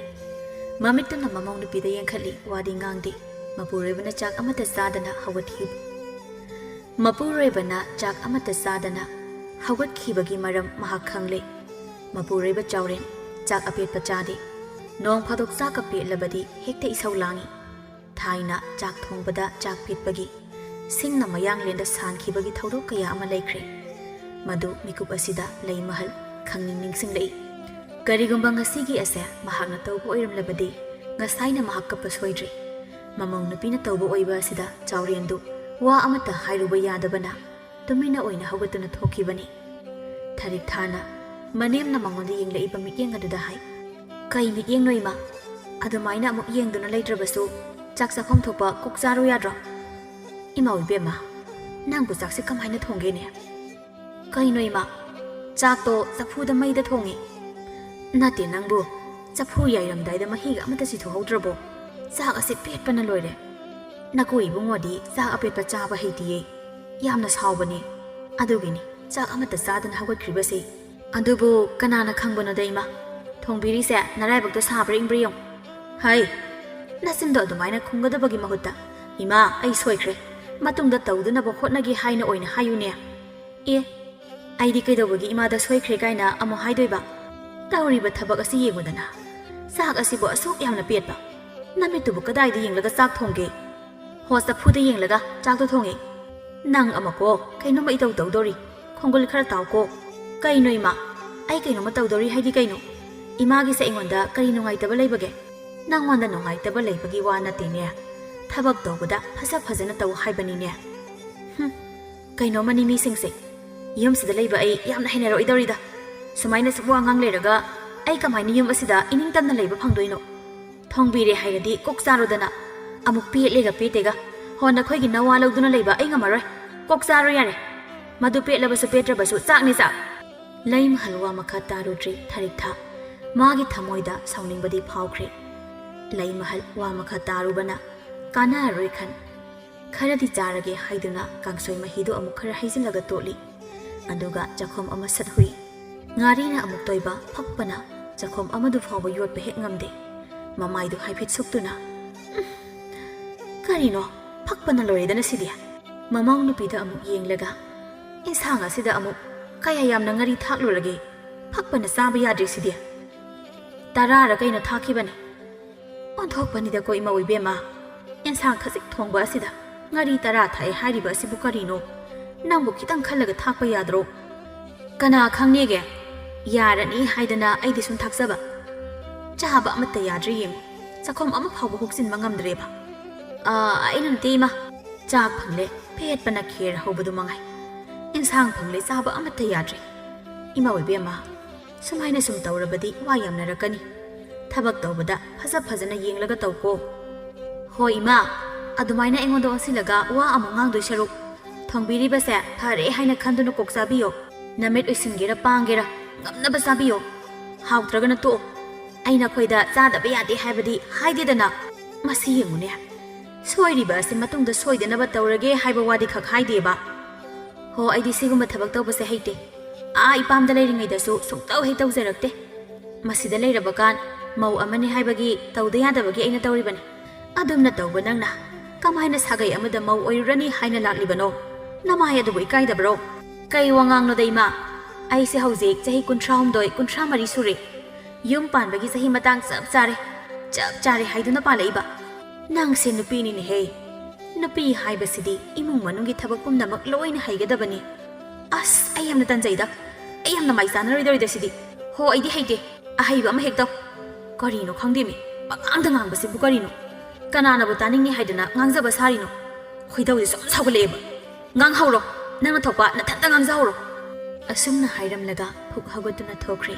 ꯃꯃꯤꯠꯇꯨꯅ ꯃꯃꯧ ꯅꯨꯄꯤꯗ ꯌꯦꯡꯈꯠꯂꯤ ꯋꯥꯗꯤ ꯉꯥꯡꯗꯦ ꯃꯄꯨꯔꯣꯏꯕꯅ ꯆꯥꯛ ꯑꯃꯠꯇ ꯆꯥꯗꯅ ꯍꯧꯒꯠꯈꯤꯕ ꯃꯄꯨꯔꯣꯏꯕꯅ ꯆꯥꯛ ꯑꯃꯠꯇ ꯆꯥꯗꯅ ꯍꯧꯒꯠꯈꯤꯕꯒꯤ ꯃꯔꯝ ꯃꯍꯥꯛ ꯈꯪꯂꯦ ꯃꯄꯨꯔꯣꯏꯕ ꯆꯥꯎꯔꯦꯟ ꯆꯥꯛ ꯑꯄꯦꯠꯄ ꯆꯥꯗꯦ ꯅꯣꯡ ꯐꯥꯗꯣꯛ ꯆꯥꯛꯀ ꯄꯦꯠꯂꯕꯗꯤ ꯍꯦꯛꯇ ꯏꯁꯧ ꯂꯥꯡꯏ ꯊꯥꯏꯅ ꯆꯥꯛ ꯊꯣꯡꯕꯗ ꯆꯥꯛ ꯄꯦꯠꯄꯒꯤ ꯁꯤꯡꯅ ꯃꯌꯥꯡꯂꯦꯟꯗ ꯁꯥꯟꯈꯤꯕꯒꯤ ꯊꯧꯗꯣꯛ ꯀꯌꯥ ꯑꯃ ꯂꯩꯈ꯭ꯔꯦ ꯃꯗꯨ ꯃꯤꯀꯨꯞ ꯑꯁꯤꯗ ꯂꯩꯃꯍꯜ ꯈꯪꯅꯤꯡ ꯅꯤꯡꯁꯤꯡꯂꯛꯏ ꯀꯔꯤꯒꯨꯝꯕ ꯉꯁꯤꯒꯤ ꯑꯁꯦ ꯃꯍꯥꯛꯅ ꯇꯧꯕ ꯑꯣꯏꯔꯝꯂꯕꯗꯤ ꯉꯁꯥꯏꯅ ꯃꯍꯥꯛ ꯀꯞꯄ ꯁꯣꯏꯗ꯭ꯔꯤ ꯃꯃꯧ ꯅꯨꯄꯤꯅ ꯇꯧꯕ ꯑꯣꯏꯕ ꯑꯁꯤꯗ ꯆꯥꯎꯔꯦꯟꯗꯨ ꯋꯥ ꯑꯃꯠꯇ ꯍꯥꯏꯔꯨꯕ ꯌꯥꯗꯕꯅ ꯇꯨꯃꯤꯟꯅ ꯑꯣꯏꯅ ꯍꯧꯒꯠꯇꯨꯅ ꯊꯣꯛꯈꯤꯕꯅꯤ ꯊꯔꯤꯛꯊꯥꯅ ꯃꯅꯦꯝꯅ ꯃꯉꯣꯟꯗ ꯌꯦꯡꯂꯛꯏꯕ ꯃꯤꯠꯌꯦꯡ ꯑꯗꯨꯗ ꯍꯥꯏ ꯀꯩ ꯃꯤꯠꯌꯦꯡꯅꯣ ꯏꯃꯥ ꯑꯗꯨꯃꯥꯏꯅ ꯑꯃꯨꯛ ꯌꯦꯡꯗꯨꯅ ꯂꯩꯇ꯭ꯔꯕꯁꯨ ꯆꯥꯛ ꯆꯥꯐꯝ ꯊꯣꯛꯄ ꯀꯣꯛ ꯆꯥꯔꯨ ꯌꯥꯗ꯭ꯔꯣ ꯏꯃꯥ ꯏꯕꯦꯝꯃ ꯅꯪꯕꯨ ꯆꯥꯛꯁꯦ ꯀꯃꯥꯏꯅ ꯊꯣꯡꯒꯦꯅꯦ ꯀꯩꯅꯣ ꯏꯃꯥ ꯆꯥꯛꯇꯣ ꯆꯐꯨꯗ ꯃꯩꯗ ꯊꯣꯡꯉꯤ ꯅꯠꯇꯦ ꯅꯪꯕꯨ ꯆꯐꯨ ꯌꯥꯏꯔꯝꯗꯥꯏꯗ ꯃꯍꯤꯒ ꯑꯃꯠꯇ ꯆꯤꯊꯣꯛꯍꯧꯗ꯭ꯔꯕꯣ ꯆꯥꯛ ꯑꯁꯤ ꯄꯦꯠꯄꯅ ꯂꯣꯏꯔꯦ ꯅꯀꯨ ꯏꯕꯨꯡꯉꯣꯗꯤ ꯆꯥꯛ ꯑꯄꯦꯠꯄ ꯆꯥꯕ ꯍꯩꯇꯤꯌꯦ ꯌꯥꯝꯅ ꯁꯥꯎꯕꯅꯦ ꯑꯗꯨꯒꯤꯅꯤ ꯆꯥꯛ ꯑꯃꯠꯇ ꯆꯥꯗꯅ ꯍꯧꯒꯠꯈ꯭ꯔꯤꯕꯁꯦ ꯑꯗꯨꯕꯨ ꯀꯅꯥꯅ ꯈꯪꯕꯅꯣꯗ ꯏꯃꯥ ꯊꯣꯡꯕꯤꯔꯤꯁꯦ ꯅꯔꯥꯏꯕꯛꯇꯣ ꯁꯥꯕ꯭ꯔꯥ ꯏꯪꯕ꯭ꯔꯥ ꯌꯦꯡꯉꯨ ꯍꯩ ꯅꯆꯤꯟꯗꯣ ꯑꯗꯨꯃꯥꯏꯅ ꯈꯨꯝꯒꯗꯕꯒꯤ ꯃꯍꯨꯠꯇ ꯏꯃꯥ ꯑꯩ ꯁꯣꯏꯈ꯭ꯔꯦ ꯃꯇꯨꯡꯗ ꯇꯧꯗꯅꯕ ꯍꯣꯠꯅꯒꯦ ꯍꯥꯏꯅ ꯑꯣꯏꯅ ꯍꯥꯏꯌꯨꯅꯦ ꯑꯩꯗꯤ ꯀꯩꯗꯧꯕꯒꯤ ꯏꯃꯥꯗ ꯁꯣꯏꯈ꯭ꯔꯦ ꯀꯥꯏꯅ ꯑꯃꯨꯛ ꯍꯥꯏꯗꯣꯏꯕ ꯇꯧꯔꯤꯕ ꯊꯕꯛ ꯑꯁꯤ ꯌꯦꯡꯉꯨꯗꯅ ꯆꯥꯛ ꯑꯁꯤꯕꯨ ꯑꯁꯨꯛꯌꯥꯝꯅ ꯄꯦꯠꯄ ꯅꯃꯤꯠꯇꯨꯕꯨ ꯀꯗꯥꯏꯗ ꯌꯦꯡꯂꯒ ꯆꯥꯛ ꯊꯣꯡꯒꯦ ꯍꯣ ꯆꯐꯨꯗ ꯌꯦꯡꯂꯒ ꯆꯥꯛꯇꯣ ꯊꯣꯡꯉꯦ ꯅꯪ ꯑꯃꯀꯣ ꯀꯩꯅꯣꯝꯃ ꯏꯇꯧ ꯇꯧꯗꯧꯔꯤ ꯈꯣꯡꯒꯨꯜ ꯈꯔ ꯇꯥꯎꯀꯣ ꯀꯩꯅꯣ ꯏꯃꯥ ꯑꯩ ꯀꯩꯅꯣꯝꯃ ꯇꯧꯗꯧꯔꯤ ꯍꯥꯏꯗꯤ ꯀꯩꯅꯣ ꯏꯃꯥꯒꯤꯁꯦ ꯑꯩꯉꯣꯟꯗ ꯀꯔꯤ ꯅꯨꯡꯉꯥꯏꯇꯕ ꯂꯩꯕꯒꯦ ꯅꯪꯉꯣꯟꯗ ꯅꯨꯡꯉꯥꯏꯇꯕ ꯂꯩꯕꯒꯤ ꯋꯥ ꯅꯠꯇꯦꯅꯦ ꯊꯕꯛ ꯇꯧꯕꯗ ꯐꯖꯅ ꯇꯧ ꯍꯥꯏꯕꯅꯤꯅꯦ ꯀꯩꯅꯣꯝꯃꯅꯤ ꯃꯤꯁꯤꯡꯁꯦ ꯌꯨꯝꯁꯤꯗ ꯂꯩꯕ ꯑꯩ ꯌꯥꯝꯅ ꯍꯩꯅꯔꯣꯏꯗꯧꯔꯤꯗ ꯁꯨꯃꯥꯏꯅ ꯁꯨꯝ ꯋꯥ ꯉꯥꯡ ꯂꯩꯔꯒ ꯑꯩ ꯀꯃꯥꯏꯅ ꯌꯨꯝ ꯑꯁꯤꯗ ꯏꯅꯤꯡꯇꯝꯅ ꯂꯩꯕ ꯐꯪꯗꯣꯏꯅꯣ ꯊꯣꯡꯕꯤꯔꯦ ꯍꯥꯏꯔꯗꯤ ꯀꯣꯛ ꯆꯥꯔꯣꯗꯅ ꯑꯃꯨꯛ ꯄꯦꯠꯂꯦꯒ ꯄꯦꯠꯇꯦꯒ ꯍꯣ ꯅꯈꯣꯏꯒꯤ ꯅꯋꯥ ꯂꯧꯗꯨꯅ ꯂꯩꯕ ꯑꯩ ꯉꯝꯃꯔꯣꯏ ꯀꯣꯛ ꯆꯥꯔꯣ ꯌꯥꯔꯦ ꯃꯗꯨ ꯄꯦꯠꯂꯕꯁꯨ ꯄꯦꯠꯇ꯭ꯔꯕꯁꯨ ꯆꯥꯛꯅꯤ ꯆꯥꯛ ꯂꯩꯃꯍꯜ ꯋꯥ ꯃꯈꯥ ꯇꯥꯔꯨꯗ꯭ꯔꯤ ꯊꯔꯤꯛꯊꯥ ꯃꯥꯒꯤ ꯊꯃꯣꯏꯗ ꯁꯥꯎꯅꯤꯡꯕꯗꯤ ꯐꯥꯎꯈ꯭ꯔꯦ ꯂꯩꯃꯍꯜ ꯋꯥ ꯃꯈꯥ ꯇꯥꯔꯨꯕꯅ ꯀꯥꯟꯅꯔꯔꯣꯏ ꯈꯟ ꯈꯔꯗꯤ ꯆꯥꯔꯒꯦ ꯍꯥꯏꯗꯨꯅ ꯀꯥꯡꯁꯣꯏ ꯃꯍꯤꯗꯨ ꯑꯃꯨꯛ ꯈꯔ ꯍꯩꯖꯤꯜꯂꯒ ꯇꯣꯠꯂꯤ ꯑꯗꯨꯒ ꯆꯥꯛꯈꯣꯝ ꯑꯃ ꯁꯠꯍꯨꯏ ꯉꯥꯔꯤꯅ ꯑꯃꯨꯛ ꯇꯣꯏꯕ ꯐꯛꯄꯅ ꯆꯥꯛꯈꯣꯝ ꯑꯃꯗꯨ ꯐꯥꯎꯕ ꯌꯣꯠꯄ ꯍꯦꯛ ꯉꯝꯗꯦ ꯃꯃꯥꯏꯗꯨ ꯍꯥꯏꯐꯦꯠ ꯁꯨꯛꯇꯨꯅ ꯀꯔꯤꯅꯣ ꯐꯛꯄꯅ ꯂꯣꯏꯔꯦꯗꯅ ꯁꯤꯗꯤ ꯃꯃꯧ ꯅꯨꯄꯤꯗ ꯑꯃꯨꯛ ꯌꯦꯡꯂꯒ ꯏꯟꯁꯥꯡ ꯑꯁꯤꯗ ꯑꯃꯨꯛ ꯀꯌꯥ ꯌꯥꯝꯅ ꯉꯥꯔꯤ ꯊꯥꯛꯂꯨꯔꯒꯦ ꯐꯛꯄꯅ ꯆꯥꯕ ꯌꯥꯗ꯭ꯔꯤ ꯁꯤꯗꯤ 10ꯔ ꯀꯩꯅꯣ ꯊꯥꯛꯈꯤꯕꯅꯤ ꯑꯣꯟꯊꯣꯛꯄꯅꯤꯗꯀꯣ ꯏꯃꯧ ꯏꯕꯦꯝꯃ ꯏꯟꯁꯥꯡ ꯈꯖꯤꯛ ꯊꯣꯡꯕ ꯑꯁꯤꯗ ꯉꯥꯔꯤ 10 ꯊꯥꯛꯑꯦ ꯍꯥꯏꯔꯤꯕ ꯑꯁꯤꯕꯨ ꯀꯔꯤꯅꯣ ꯅꯪꯕꯨ ꯈꯤꯇꯪ ꯈꯜꯂꯒ ꯊꯥꯛꯄ ꯌꯥꯗ꯭ꯔꯣ ꯀꯅꯥ ꯈꯪꯅꯦꯒꯦ ꯌꯥꯔꯅꯤ ꯍꯥꯏꯗꯅ ꯑꯩꯗꯤ ꯁꯨꯝ ꯊꯥꯛꯆꯕ ꯆꯥꯕ ꯑꯃꯠꯇ ꯌꯥꯗ꯭ꯔꯦ ꯌꯦꯡꯉꯨ ꯆꯥꯛꯈꯣꯝ ꯑꯃ ꯐꯥꯎꯕ ꯍꯨꯛꯆꯤꯟꯕ ꯉꯝꯗ꯭ꯔꯦꯕ ꯑꯩꯅ ꯅꯠꯇꯦ ꯏꯃꯥ ꯆꯥꯛ ꯐꯪꯂꯦ ꯄꯦꯠꯄꯅ ꯈꯦꯔ ꯍꯧꯕꯗꯨ ꯃꯉꯥꯏ ꯏꯟꯁꯥꯡ ꯐꯪꯂꯦ ꯆꯥꯕ ꯑꯃꯠꯇ ꯌꯥꯗ꯭ꯔꯦ ꯏꯃꯥ ꯑꯣꯏꯕꯦꯝꯃ ꯁꯨꯃꯥꯏꯅ ꯁꯨꯝ ꯇꯧꯔꯕꯗꯤ ꯋꯥ ꯌꯥꯝꯅꯔꯛꯀꯅꯤ ꯊꯕꯛ ꯇꯧꯕꯗ ꯐꯖꯅ ꯌꯦꯡꯂꯒ ꯇꯧꯀꯣ ꯍꯣꯏ ꯏꯃꯥ ꯑꯗꯨꯃꯥꯏꯅ ꯑꯩꯉꯣꯟꯗ ꯑꯣꯟꯁꯤꯜꯂꯒ ꯋꯥ ꯑꯃꯨꯛ ꯉꯥꯡꯗꯣꯏ ꯁꯔꯨꯛ ꯊꯣꯡꯕꯤꯔꯤꯕꯁꯦ ꯐꯔꯦ ꯍꯥꯏꯅ ꯈꯟꯗꯨꯅ ꯀꯣꯛ ꯆꯥꯕꯤꯌꯣ ꯅꯃꯤꯠ ꯎꯏꯁꯤꯟꯒꯦꯔ ꯄꯥꯡꯒꯦꯔ ꯉꯝꯅꯕ ꯆꯥꯕꯤꯌꯣ ꯍꯥꯎꯇ꯭ꯔꯒꯅ ꯇꯣꯛꯑꯣ ꯑꯩꯅ ꯑꯩꯈꯣꯏꯗ ꯆꯥꯗꯕ ꯌꯥꯗꯦ ꯍꯥꯏꯕꯗꯤ ꯍꯥꯏꯗꯦꯗꯅ ꯃꯁꯤ ꯌꯦꯡꯉꯨꯅꯦ ꯁꯣꯏꯔꯤꯕ ꯑꯁꯤ ꯃꯇꯨꯡꯗ ꯁꯣꯏꯗꯅꯕ ꯇꯧꯔꯒꯦ ꯍꯥꯏꯕ ꯋꯥꯗꯤ ꯈꯛ ꯍꯥꯏꯗꯦꯕ ꯍꯣ ꯑꯩꯗꯤ ꯁꯤꯒꯨꯝꯕ ꯊꯕꯛ ꯇꯧꯕꯁꯦ ꯍꯩꯇꯦ ꯏꯄꯥꯝꯗ ꯂꯩꯔꯤꯉꯩꯗꯁꯨ ꯁꯨꯡꯇꯧ ꯍꯦꯛ ꯇꯧꯖꯔꯛꯇꯦ ꯃꯁꯤꯗ ꯂꯩꯔꯕꯀꯥꯟ ꯃꯧ ꯑꯃꯅꯤ ꯍꯥꯏꯕꯒꯤ ꯇꯧꯗ ꯌꯥꯗꯕꯒꯤ ꯑꯩꯅ ꯇꯧꯔꯤꯕꯅꯤ ꯑꯗꯨꯝꯅ ꯇꯧꯕ ꯅꯪꯅ ꯀꯃꯥꯏꯅ ꯁꯥꯒꯩ ꯑꯃꯗ ꯃꯧ ꯑꯣꯏꯔꯨꯔꯅꯤ ꯍꯥꯏꯅ ꯂꯥꯛꯂꯤꯕꯅꯣ ꯅꯃꯥꯏ ꯑꯗꯨꯕꯨ ꯏꯀꯥꯏꯗꯕ꯭ꯔꯣ ꯀꯩ ꯋꯥꯉꯥꯡꯅꯣꯗ ꯏꯃꯥ ꯑꯩꯁꯦ ꯍꯧꯖꯤꯛ ꯆꯍꯤ 63 63 ꯁꯨꯔꯦ ꯌꯨꯝ ꯄꯥꯟꯕꯒꯤ ꯆꯍꯤ ꯃꯇꯥꯡ ꯆꯞ ꯆꯥꯔꯦ ꯍꯥꯏꯗꯨꯅ ꯄꯥꯜꯂꯛꯏꯕ ꯅꯪꯁꯦ ꯅꯨꯄꯤꯅꯤꯅꯦꯍꯦ ꯅꯨꯄꯤ ꯍꯥꯏꯕꯁꯤꯗꯤ ꯏꯃꯨꯡ ꯃꯅꯨꯡꯒꯤ ꯊꯕꯛ ꯄꯨꯝꯅꯃꯛ ꯂꯣꯏꯅ ꯍꯩꯒꯗꯕꯅꯤ ꯑꯁ ꯑꯩ ꯌꯥꯝꯅ ꯇꯟꯖꯩꯗ ꯑꯩ ꯌꯥꯝꯅ ꯃꯥꯏ ꯆꯥꯅꯔꯣꯏꯗꯧꯔꯤꯗ ꯁꯤꯗꯤ ꯍꯣ ꯑꯩꯗꯤ ꯍꯩꯇꯦ ꯑꯍꯩꯕ ꯑꯃ ꯍꯦꯛ ꯇꯧ ꯀꯔꯤꯅꯣ ꯈꯪꯗꯦꯃꯤ ꯄꯉꯥꯡꯗ ꯉꯥꯡꯕꯁꯤꯕꯨ ꯀꯔꯤꯅꯣ ꯀꯅꯥꯅꯕꯨ ꯇꯥꯅꯤꯡꯅꯤ ꯍꯥꯏꯗꯅ ꯉꯥꯡꯖꯕ ꯁꯥꯔꯤꯅꯣ ꯈꯣꯏꯗꯧꯁꯦ ꯁꯨꯝ ꯁꯥꯎꯒꯠꯂꯛꯑꯦꯕ ꯉꯥꯡꯍꯧꯔꯣ ꯅꯪꯅ ꯊꯣꯛꯄ ꯅꯊꯟꯇ ꯉꯥꯡꯖꯍꯧꯔꯣ ꯑꯁꯨꯝꯅ ꯍꯥꯏꯔꯝꯂꯒ ꯐꯨꯛ ꯍꯧꯒꯠꯇꯨꯅ ꯊꯣꯛꯈ꯭ꯔꯦ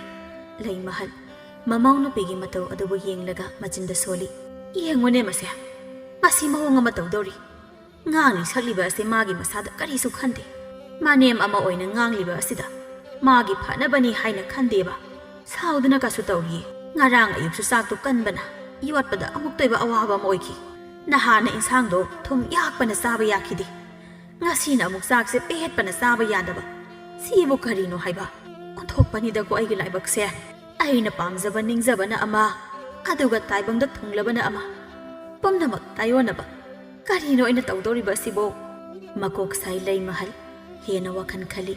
ꯂꯩꯃꯍꯜ ꯃꯃꯧ ꯅꯨꯄꯤꯒꯤ ꯃꯇꯧ ꯑꯗꯨꯕꯨ ꯌꯦꯡꯂꯒ ꯃꯆꯤꯟꯗ ꯁꯣꯜꯂꯤ ꯌꯦꯡꯉꯨꯅꯦ ꯃꯁꯦ ꯃꯁꯤ ꯃꯑꯣꯡ ꯑꯃ ꯇꯧꯗꯧꯔꯤ ꯉꯥꯡꯂꯤ ꯁꯛꯂꯤꯕ ꯑꯁꯤ ꯃꯥꯒꯤ ꯃꯁꯥꯗ ꯀꯔꯤꯁꯨ ꯈꯟꯗꯦ ꯃꯥꯅꯦꯝ ꯑꯃ ꯑꯣꯏꯅ ꯉꯥꯡꯂꯤꯕ ꯑꯁꯤꯗ ꯃꯥꯒꯤ ꯐꯅꯕꯅꯤ ꯍꯥꯏꯅ ꯈꯟꯗꯦꯕ ꯁꯥꯎꯗꯨꯅ ꯀꯁꯨ ꯇꯧꯔꯤꯌꯦ ꯉꯔꯥꯡ ꯑꯌꯨꯛꯁꯨ ꯆꯥꯛꯇꯨ ꯀꯟꯕꯅ ꯌꯣꯠꯄꯗ ꯑꯃꯨꯛꯇꯣꯏꯕ ꯑꯋꯥꯕ ꯑꯃ ꯑꯣꯏꯈꯤ ꯅꯍꯥꯟꯅ ꯏꯟꯁꯥꯡꯗꯣ ꯊꯨꯝ ꯌꯥꯛꯄꯅ ꯆꯥꯕ ꯌꯥꯈꯤꯗꯦ ꯉꯁꯤꯅ ꯑꯃꯨꯛ ꯆꯥꯛꯁꯦ ꯄꯦꯠꯄꯅ ꯆꯥꯕ ꯌꯥꯗꯕ ꯁꯤꯕꯨ ꯀꯔꯤꯅꯣ ꯍꯥꯏꯕ ꯑꯣꯟꯊꯣꯛꯄꯅꯤꯗꯀꯣ ꯑꯩꯒꯤ ꯂꯥꯏꯕꯛꯁꯦ ꯑꯩꯅ ꯄꯥꯝꯖꯕ ꯅꯤꯡꯖꯕꯅ ꯑꯃ ꯑꯗꯨꯒ ꯇꯥꯏꯕꯪꯗ ꯊꯨꯡꯂꯕꯅ ꯑꯃ ꯄꯨꯝꯅꯃꯛ ꯇꯥꯏꯌꯣꯟꯅꯕ ꯀꯔꯤꯅꯣ ꯑꯩꯅ ꯇꯧꯗꯧꯔꯤꯕ ꯑꯁꯤꯕꯣ ꯃꯀꯣꯛ ꯁꯥꯏ ꯂꯩꯃꯍꯜ ꯍꯦꯟꯅ ꯋꯥꯈꯜ ꯈꯜꯂꯤ